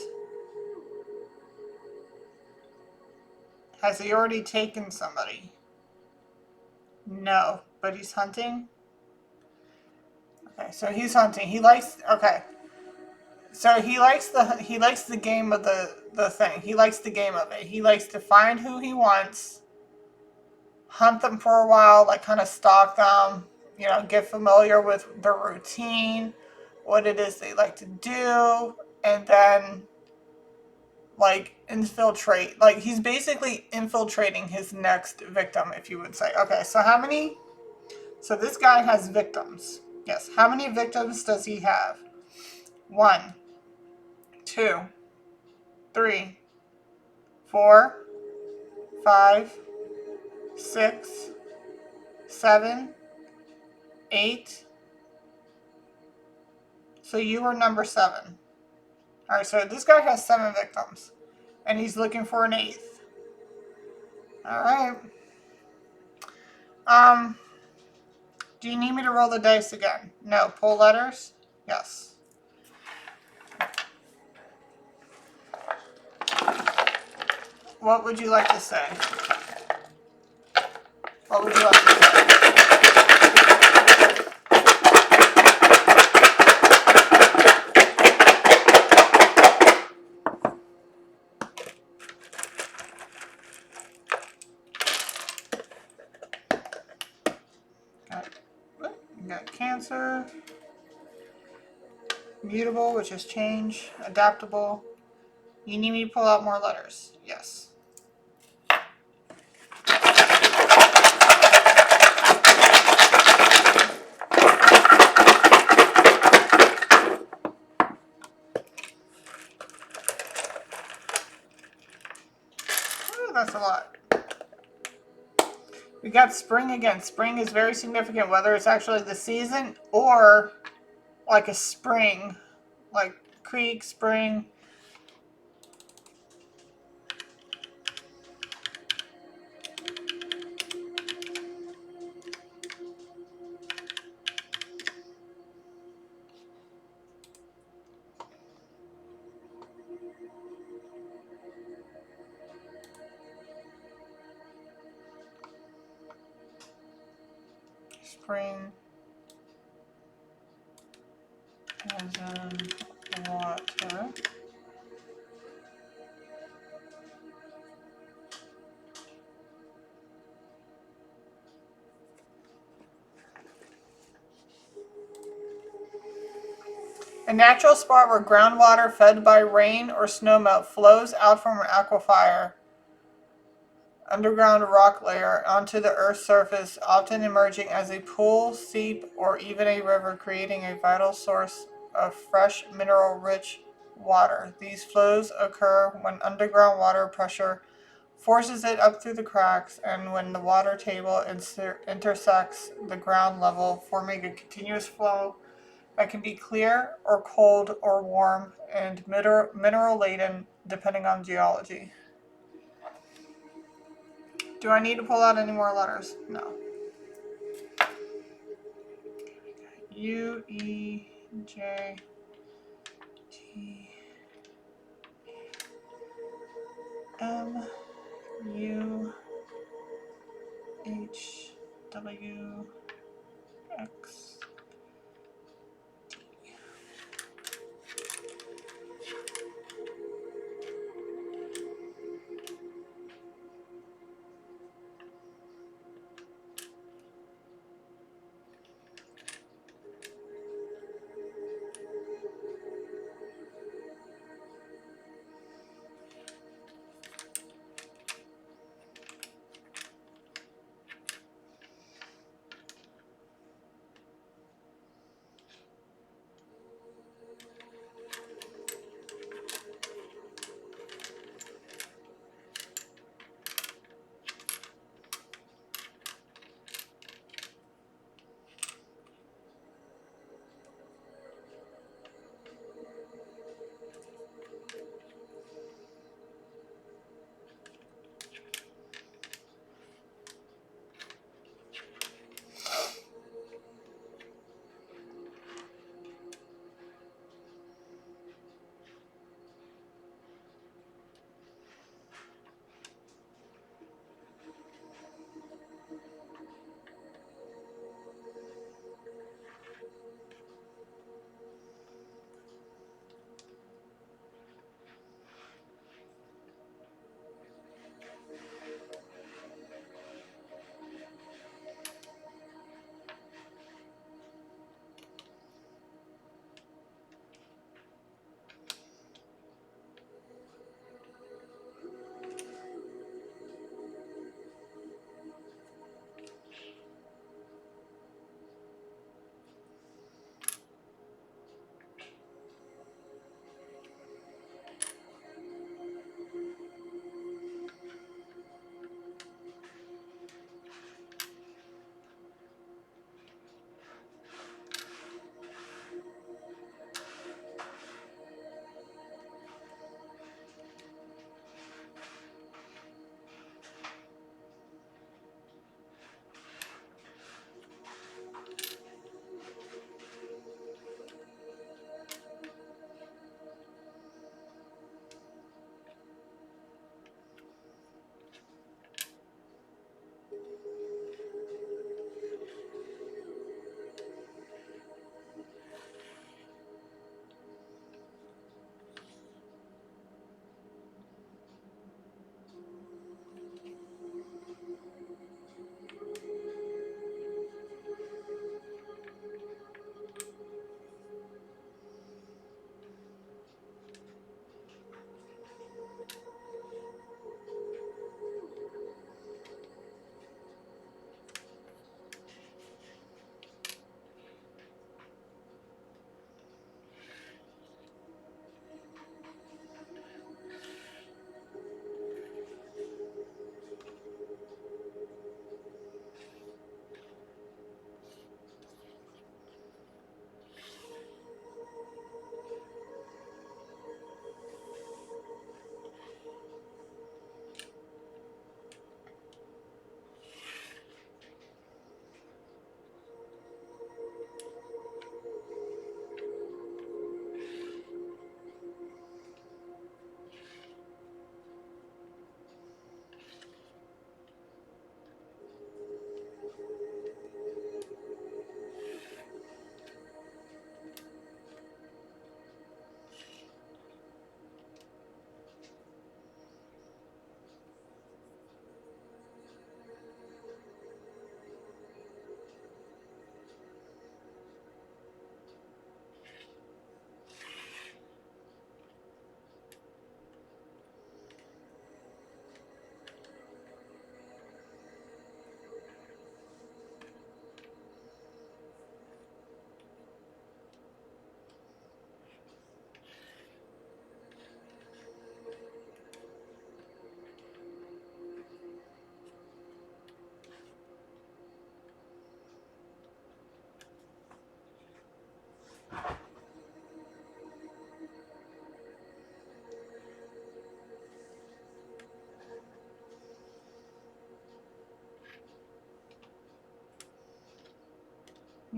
Has he already taken somebody? No. But he's hunting? Okay, so he's hunting. He likes, okay. So he likes the game of the thing. He likes the game of it. He likes to find who he wants, hunt them for a while, like kind of stalk them, you know, get familiar with their routine, what it is they like to do, and then like infiltrate. Like he's basically infiltrating his next victim, if you would say. Okay, so how many? So this guy has victims. Yes. How many victims does he have? 1, 2, 3, 4, 5, 6, 7, 8. So you were number 7. Alright, so this guy has 7 victims. And he's looking for an 8th. Alright. Do you need me to roll the dice again? No. Pull letters? Yes. What would you like to say? What would you like to say? You got Cancer, Mutable, which is change, Adaptable. You need me to pull out more letters. Yes. Ooh, that's a lot. We got spring again. Spring is very significant, whether it's actually the season or like a spring, like creek, spring. Spring as in water. A natural spot where groundwater fed by rain or snowmelt flows out from an aquifer, underground rock layer, onto the Earth's surface, often emerging as a pool, seep, or even a river, creating a vital source of fresh, mineral-rich water. These flows occur when underground water pressure forces it up through the cracks and when the water table intersects the ground level, forming a continuous flow that can be clear or cold or warm and mineral laden depending on geology. Do I need to pull out any more letters? No. U, E, J, T, M, U, H, W, X.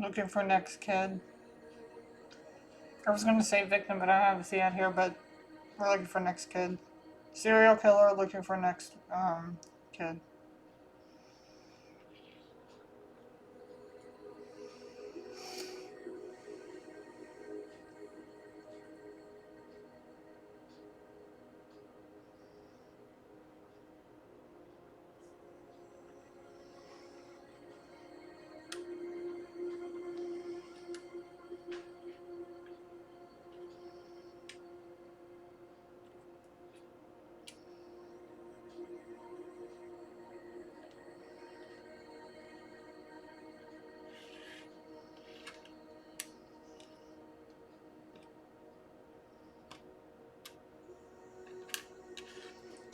Looking for next kid. I was going to say victim, but I don't have a C out here, but we're looking for next kid. Serial killer looking for next kid.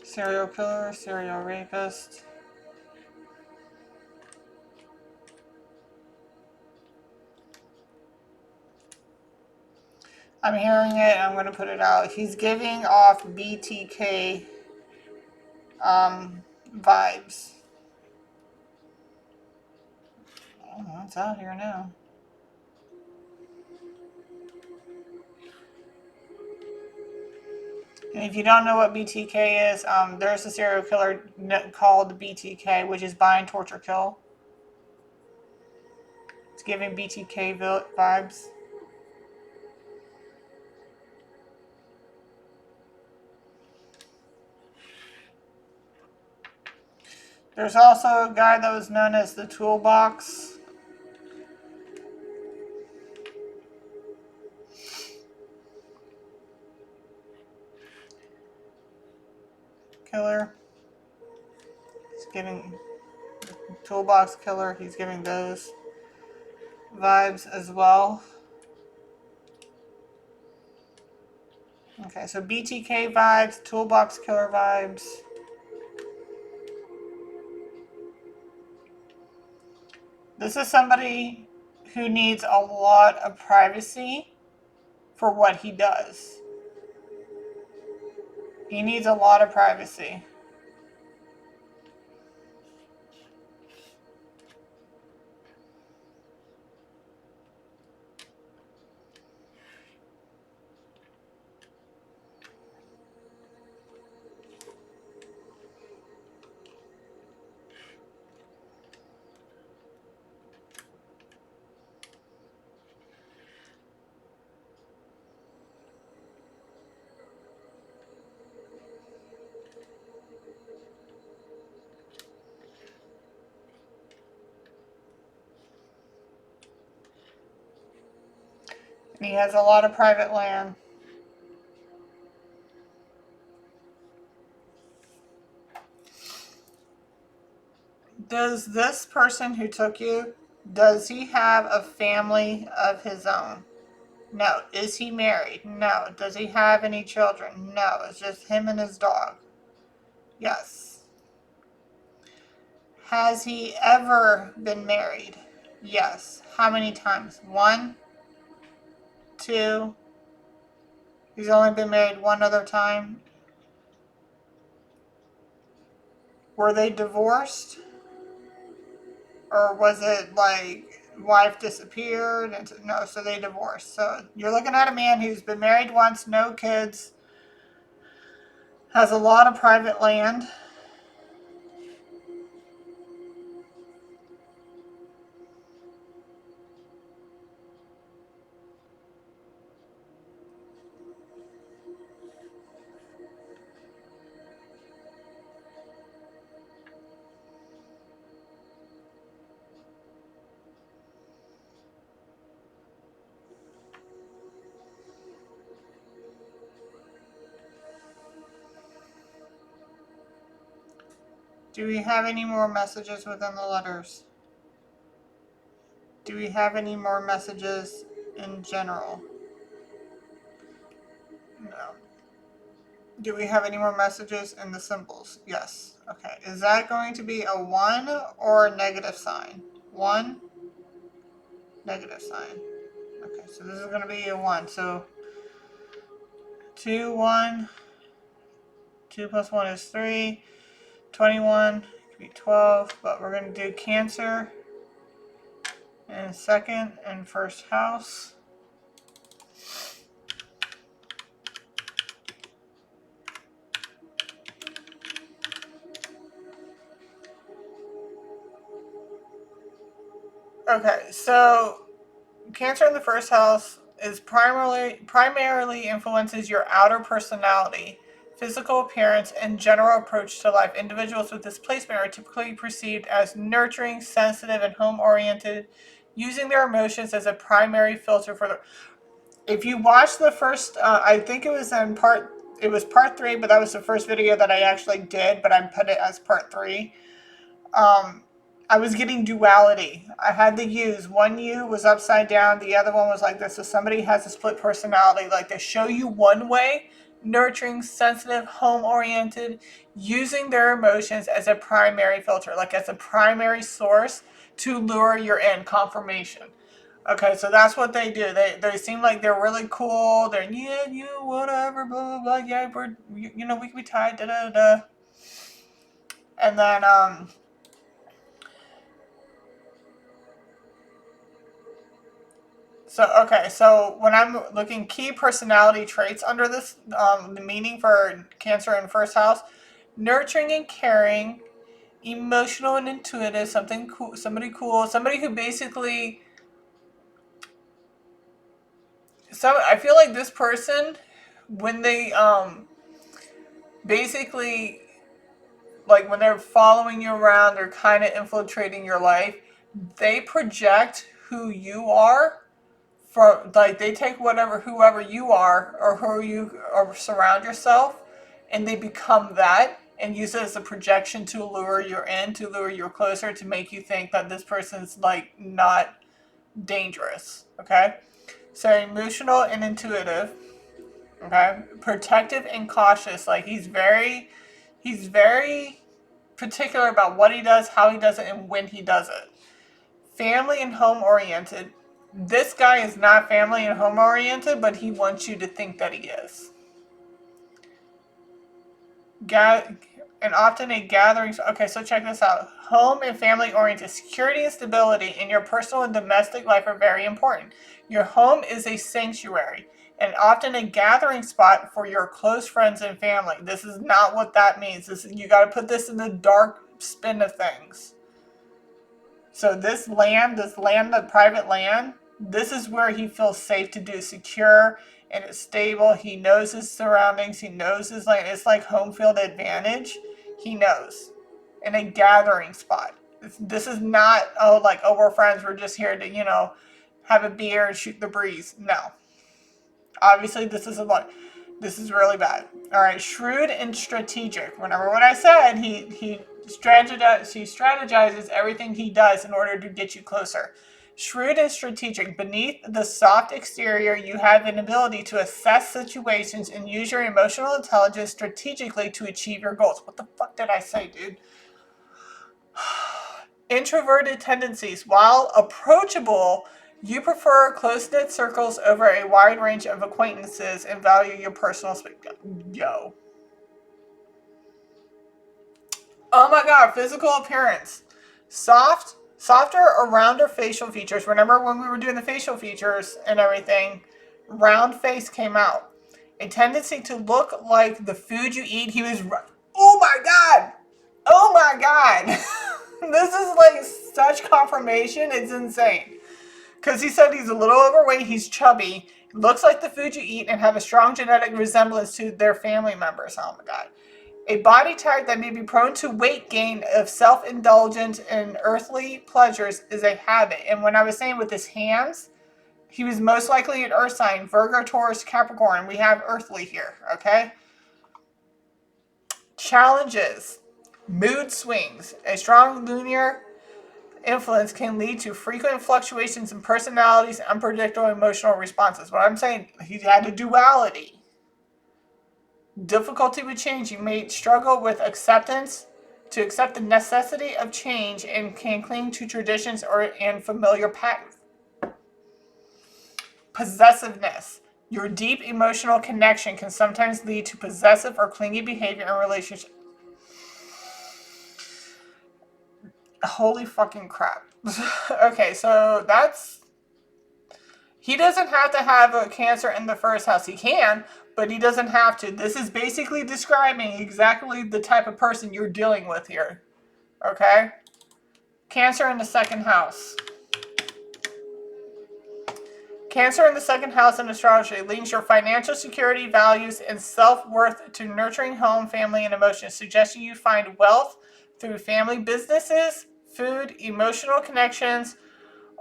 Serial killer, serial rapist. I'm hearing it. I'm going to put it out. He's giving off BTK vibes. Oh, it's out here now. And if you don't know what BTK is, there's a serial killer called BTK, which is bind, torture, kill. It's giving BTK vibes. There's also a guy that was known as the Toolbox Killer. He's giving Toolbox Killer. He's giving those vibes as well. Okay, so BTK vibes, Toolbox Killer vibes. This is somebody who needs a lot of privacy for what he does. He needs a lot of privacy. And he has a lot of private land. Does this person who took you, does he have a family of his own? No. Is he married? No. Does he have any children? No. It's just him and his dog. Yes. Has he ever been married? Yes. How many times? 1, 2. He's only been married one other time. Were they divorced? Or was it like wife disappeared? And no, so they divorced. So you're looking at a man who's been married once, no kids, has a lot of private land. Do we have any more messages within the letters? Do we have any more messages in general? No. Do we have any more messages in the symbols? Yes. Okay. Is that going to be a 1 or a negative sign? 1, negative sign. Okay, so this is going to be a 1. So 2, 1. 2 plus 1 is 3. 21 could be 12, but we're going to do Cancer in second and first house. Okay, so Cancer in the first house is primarily influences your outer personality, physical appearance, and general approach to life. Individuals with this placement are typically perceived as nurturing, sensitive, and home-oriented, using their emotions as a primary filter for the. If you watch the first, I think it was part 3, but that was the first video that I actually did, but I put it as part 3. I was getting duality. I had to use one U was upside down, the other one was like this. So somebody has a split personality. Like they show you one way, nurturing, sensitive, home oriented, using their emotions as a primary filter, like as a primary source to lure you in confirmation. Okay, so that's what they do. They seem like they're really cool. They're whatever, blah blah blah. Yeah, we're we can be tied, da da da. And then So when I'm looking key personality traits under this, the meaning for Cancer in first house, nurturing and caring, emotional and intuitive, something cool, somebody who basically, I feel like this person, when they basically, like when they're following you around, they're kind of infiltrating your life. They project who you are. For like they take whoever you are or who you or surround yourself, and they become that and use it as a projection to lure you in, to lure you closer, to make you think that this person's like not dangerous. Okay, so emotional and intuitive. Okay, protective and cautious. Like he's very particular about what he does, how he does it, and when he does it. Family and home oriented. This guy is not family and home oriented, but he wants you to think that he is. And often a gathering. Okay, so check this out. Home and family oriented. Security and stability in your personal and domestic life are very important. Your home is a sanctuary and often a gathering spot for your close friends and family. This is not what that means. You got to put this in the dark spin of things. So this land, the private land, this is where he feels safe to do, secure, and it's stable. He knows his surroundings. He knows his land. It's like home field advantage. He knows. In a gathering spot. This is not, we're friends. We're just here to, have a beer and shoot the breeze. No. Obviously, this is really bad. All right, shrewd and strategic. Remember what I said? He strategizes everything he does in order to get you closer. Shrewd and strategic. Beneath the soft exterior, you have an ability to assess situations and use your emotional intelligence strategically to achieve your goals. What the fuck did I say, dude? Introverted tendencies. While approachable, you prefer close-knit circles over a wide range of acquaintances and value your personal space. Yo. Oh my god, physical appearance. Softer or rounder facial features. Remember when we were doing the facial features and everything? Round face came out. A tendency to look like the food you eat. Oh my god! Oh my god! This is like such confirmation. It's insane. Because he said he's a little overweight, he's chubby, looks like the food you eat, and have a strong genetic resemblance to their family members. Oh my god. A body type that may be prone to weight gain of self-indulgence and earthly pleasures is a habit. And when I was saying with his hands, he was most likely an earth sign, Virgo, Taurus, Capricorn. We have earthly here, okay? Challenges. Mood swings. A strong lunar influence can lead to frequent fluctuations in personalities and unpredictable emotional responses. What I'm saying, he had a duality. Difficulty with change. You may struggle with acceptance, to accept the necessity of change, and can cling to traditions and familiar patterns. Possessiveness. Your deep emotional connection can sometimes lead to possessive or clingy behavior in relationships. Holy fucking crap. Okay, so that's... He doesn't have to have a Cancer in the first house. He can, but he doesn't have to. This is basically describing exactly the type of person you're dealing with here. Okay? Cancer in the second house. Cancer in the second house in astrology links your financial security, values, and self-worth to nurturing home, family, and emotions, suggesting you find wealth through family businesses, food, emotional connections,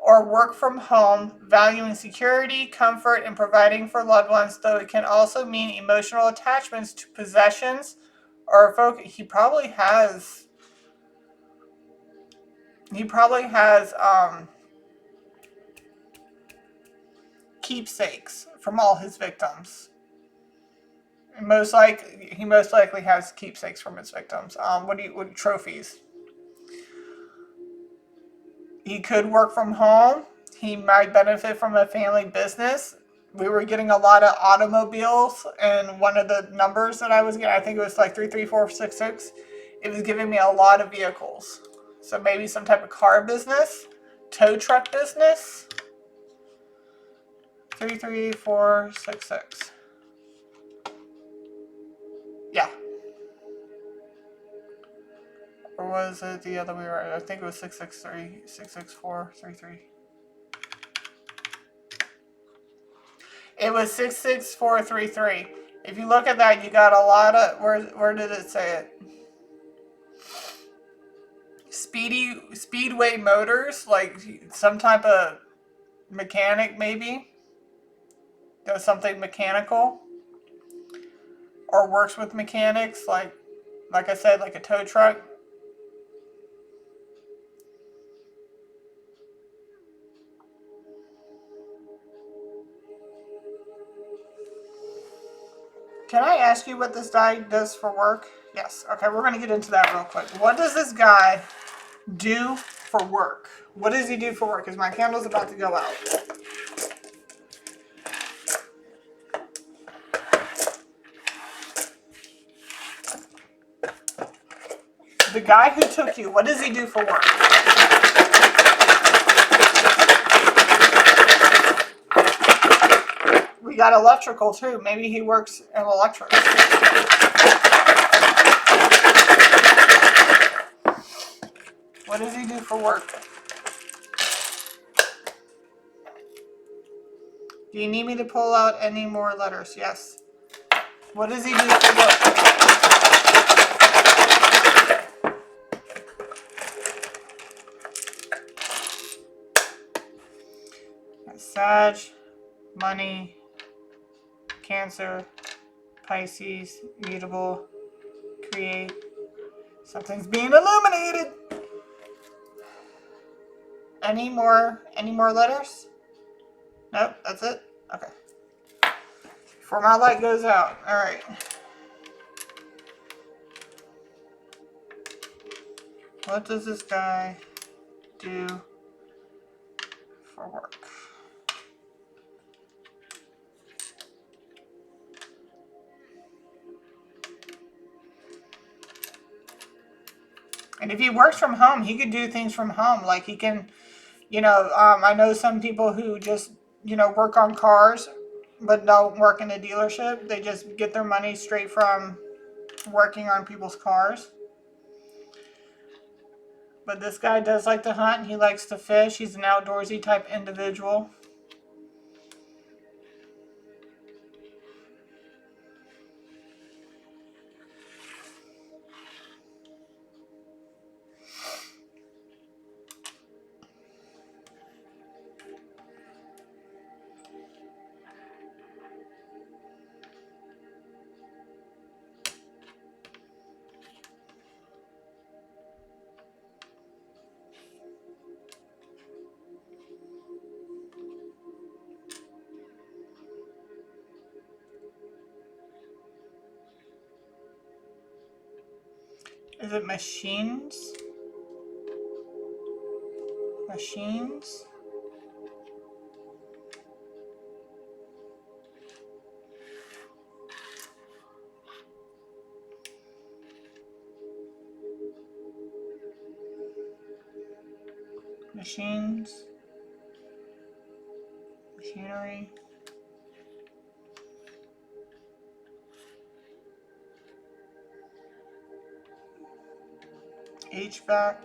or work from home, valuing security, comfort, and providing for loved ones, though it can also mean emotional attachments to possessions or focus. He probably has keepsakes from all his victims. He most likely has keepsakes from his victims. What trophies? He could work from home. He might benefit from a family business. We were getting a lot of automobiles, and one of the numbers that I was getting, I think it was like 33466. It was giving me a lot of vehicles. So maybe some type of car business, tow truck business. 33466. Yeah. Or was it the other way around? I think it was 663, 66433. It was 66433. If you look at that, you got a lot of... Where did it say it? Speedway Motors, like some type of mechanic maybe. Does something mechanical. Or works with mechanics, like I said, like a tow truck. Can I ask you what this guy does for work? Yes. Okay, we're going to get into that real quick. What does this guy do for work? What does he do for work? Because my candle's about to go out. The guy who took you, what does he do for work? We got electrical too. Maybe he works in electric. What does he do for work? Do you need me to pull out any more letters? Yes. What does he do for work? Sag, money, Cancer, Pisces, mutable, create. Something's being illuminated. Any more letters? Nope, that's it? Okay. Before my light goes out. Alright. What does this guy do for work? And if he works from home, he could do things from home. Like he can, I know some people who just, work on cars, but don't work in a dealership. They just get their money straight from working on people's cars. But this guy does like to hunt. He likes to fish. He's an outdoorsy type individual. Is it machines? Machines? Machines. Machinery. HVAC.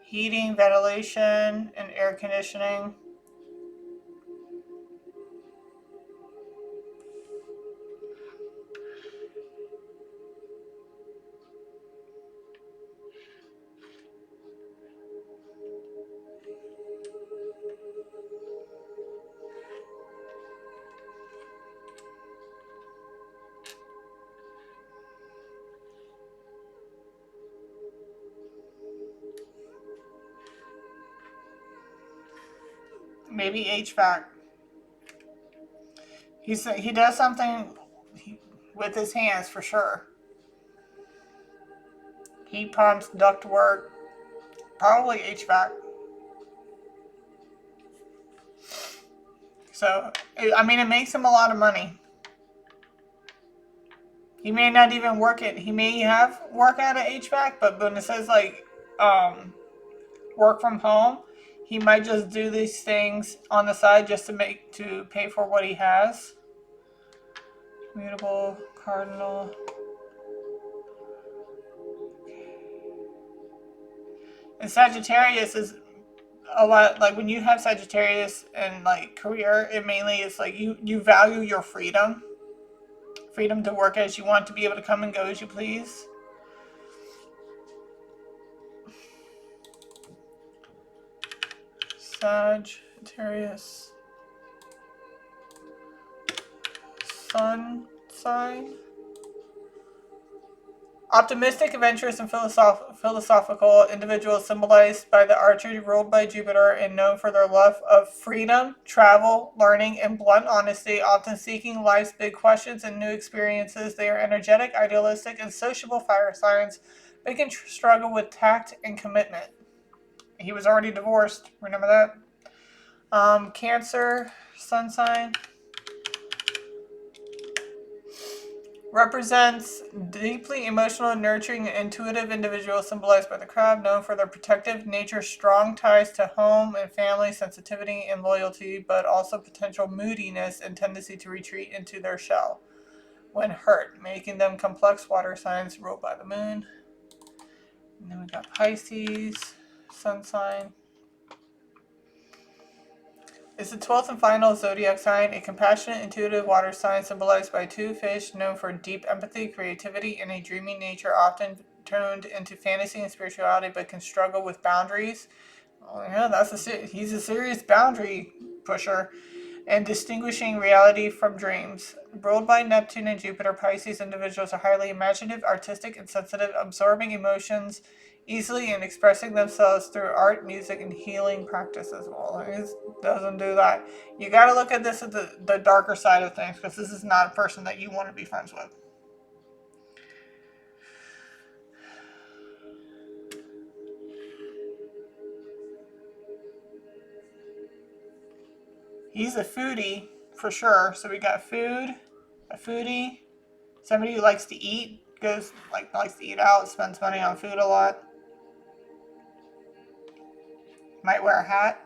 Heating, ventilation, and air conditioning. Maybe HVAC. He does something with his hands for sure. Heat pumps, duct work, probably HVAC. So, I mean, it makes him a lot of money. He may not even work it. He may have work at a HVAC, but when it says like work from home, he might just do these things on the side just to pay for what he has. Mutable, cardinal. And Sagittarius is a lot like when you have Sagittarius and like career, it mainly is like you value your freedom to work as you want, to be able to come and go as you please. Sagittarius sun sign. Optimistic, adventurous, and philosophical individuals symbolized by the archer ruled by Jupiter and known for their love of freedom, travel, learning, and blunt honesty, often seeking life's big questions and new experiences. They are energetic, idealistic, and sociable fire signs, but can struggle with tact and commitment. He was already divorced. Remember that? Cancer, sun sign. Represents deeply emotional, nurturing, and intuitive individuals symbolized by the crab, known for their protective nature, strong ties to home and family, sensitivity, and loyalty, but also potential moodiness and tendency to retreat into their shell when hurt, making them complex water signs ruled by the moon. And then we got Pisces, sun sign. It's the 12th and final zodiac sign, a compassionate, intuitive water sign symbolized by two fish, known for deep empathy, creativity, and a dreamy nature, often turned into fantasy and spirituality, but can struggle with boundaries. Oh yeah, he's a serious boundary pusher. And distinguishing reality from dreams. Ruled by Neptune and Jupiter, Pisces individuals are highly imaginative, artistic, and sensitive, absorbing emotions easily and expressing themselves through art, music, and healing practices. Well, it doesn't do that. You got to look at this at the darker side of things, because this is not a person that you want to be friends with. He's a foodie for sure. So we got food, a foodie, somebody who likes to eat, likes to eat out, spends money on food a lot. Might wear a hat.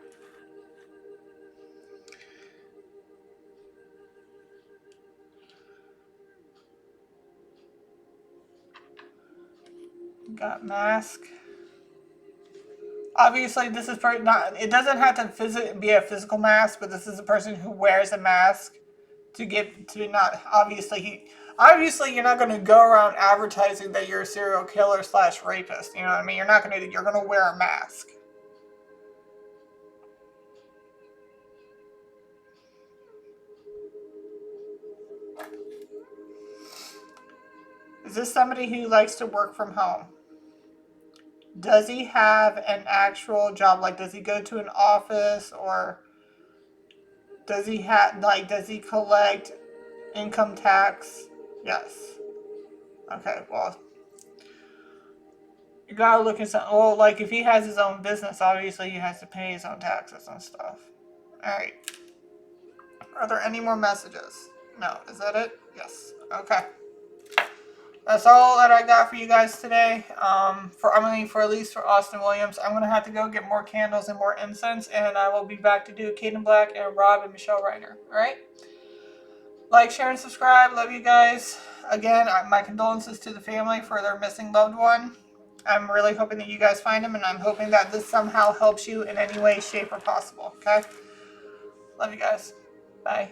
Got mask. Obviously, this is not. It doesn't have to be a physical mask, but this is a person who wears a mask to not. Obviously, you're not going to go around advertising that you're a serial killer / rapist. You know what I mean? You're not going to. You're going to wear a mask. Is this somebody who likes to work from home? Does he have an actual job? Like, does he go to an office, or does he collect income tax? Yes. Okay, well, you gotta look at something. Well, like, if he has his own business, obviously he has to pay his own taxes and stuff. Alright. Are there any more messages? No. Is that it? Yes. Okay. That's all that I got for you guys today. For at least for Austin Williams, I'm gonna have to go get more candles and more incense, and I will be back to do Caden Black and Rob and Michelle Reiner. All right. Like, share, and subscribe. Love you guys. Again, my condolences to the family for their missing loved one. I'm really hoping that you guys find him, and I'm hoping that this somehow helps you in any way, shape, or possible. Okay. Love you guys. Bye.